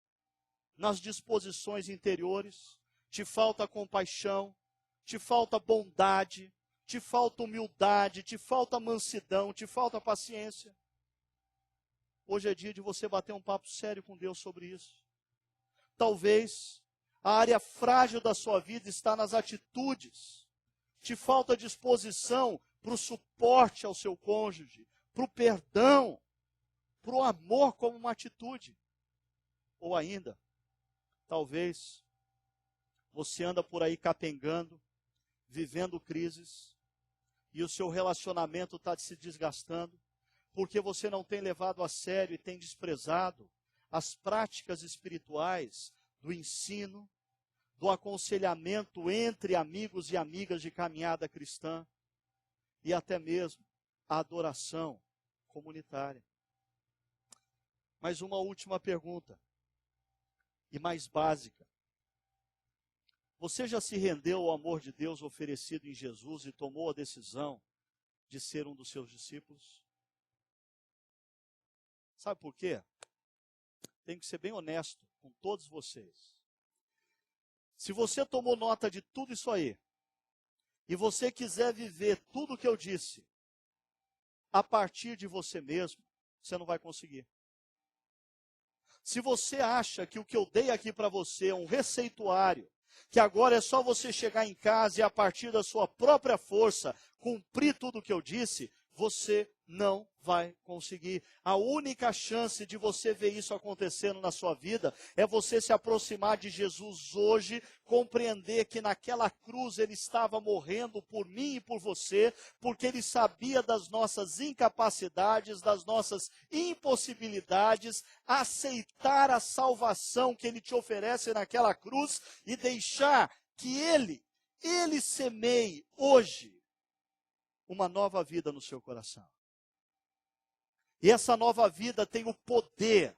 Nas disposições interiores? Te falta compaixão? Te falta bondade? Te falta humildade? Te falta mansidão? Te falta paciência? Hoje é dia de você bater um papo sério com Deus sobre isso. Talvez a área frágil da sua vida está nas atitudes. Te falta disposição para o suporte ao seu cônjuge, para o perdão, para o amor como uma atitude. Ou ainda, talvez você anda por aí capengando, vivendo crises, e o seu relacionamento está se desgastando, porque você não tem levado a sério e tem desprezado as práticas espirituais do ensino, do aconselhamento entre amigos e amigas de caminhada cristã, e até mesmo a adoração comunitária. Mas uma última pergunta, e mais básica. Você já se rendeu ao amor de Deus oferecido em Jesus e tomou a decisão de ser um dos seus discípulos? Sabe por quê? Tenho que ser bem honesto com todos vocês. Se você tomou nota de tudo isso aí, e você quiser viver tudo o que eu disse, a partir de você mesmo, você não vai conseguir. Se você acha que o que eu dei aqui para você é um receituário, que agora é só você chegar em casa e a partir da sua própria força cumprir tudo o que eu disse, você não vai conseguir. A única chance de você ver isso acontecendo na sua vida é você se aproximar de Jesus hoje, compreender que naquela cruz ele estava morrendo por mim e por você, porque ele sabia das nossas incapacidades, das nossas impossibilidades, aceitar a salvação que ele te oferece naquela cruz e deixar que ele semeie hoje uma nova vida no seu coração. E essa nova vida tem o poder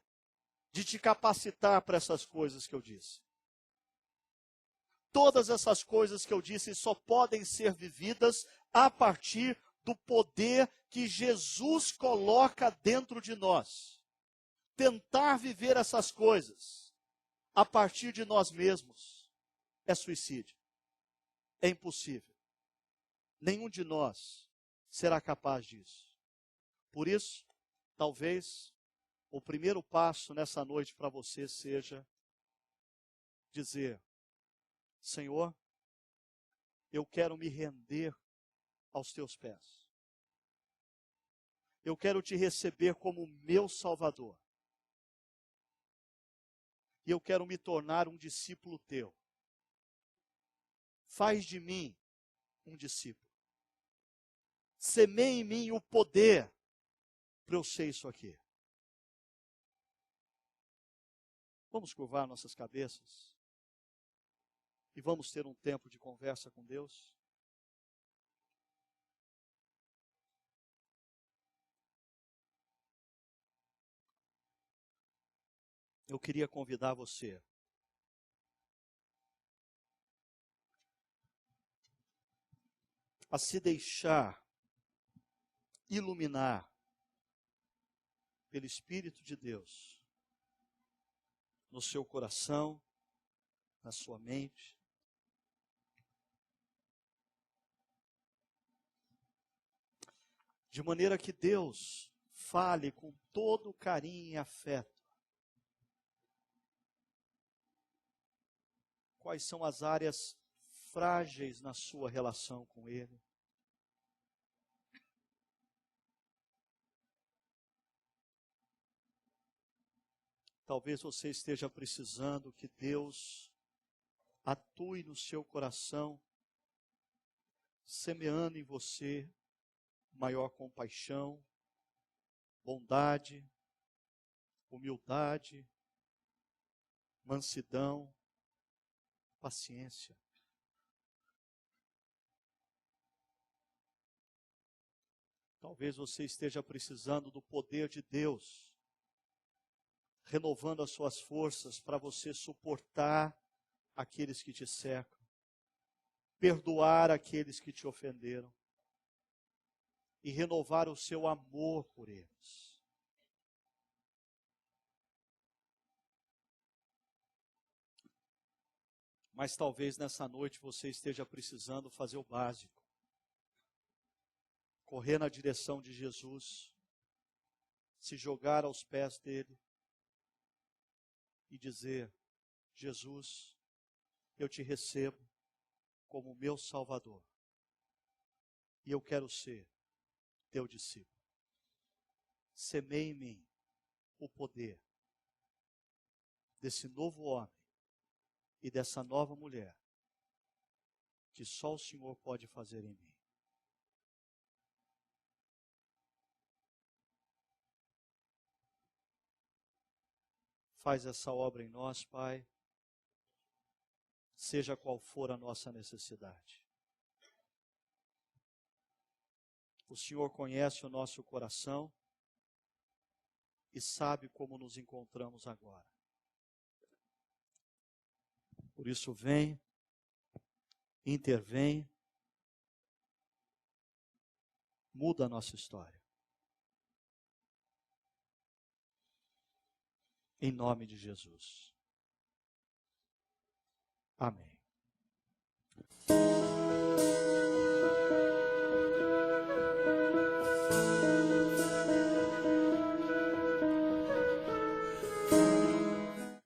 de te capacitar para essas coisas que eu disse. Todas essas coisas que eu disse só podem ser vividas a partir do poder que Jesus coloca dentro de nós. Tentar viver essas coisas a partir de nós mesmos é suicídio. É impossível. Nenhum de nós será capaz disso. Por isso, talvez o primeiro passo nessa noite para você seja dizer: Senhor, eu quero me render aos teus pés. Eu quero te receber como meu Salvador. E eu quero me tornar um discípulo teu. Faz de mim um discípulo. Semeie em mim o poder para eu ser isso aqui. Vamos curvar nossas cabeças e vamos ter um tempo de conversa com Deus. Eu queria convidar você a se deixar iluminar pelo Espírito de Deus no seu coração, na sua mente. De maneira que Deus fale com todo carinho e afeto. Quais são as áreas frágeis na sua relação com Ele. Talvez você esteja precisando que Deus atue no seu coração, semeando em você maior compaixão, bondade, humildade, mansidão, paciência. Talvez você esteja precisando do poder de Deus, renovando as suas forças para você suportar aqueles que te cercam, perdoar aqueles que te ofenderam e renovar o seu amor por eles. Mas talvez nessa noite você esteja precisando fazer o básico. Correr na direção de Jesus, se jogar aos pés dele e dizer: Jesus, eu te recebo como meu Salvador e eu quero ser teu discípulo. Semeie em mim o poder desse novo homem e dessa nova mulher que só o Senhor pode fazer em mim. Faz essa obra em nós, Pai, seja qual for a nossa necessidade. O Senhor conhece o nosso coração e sabe como nos encontramos agora. Por isso, vem, intervém, muda a nossa história. Em nome de Jesus. Amém.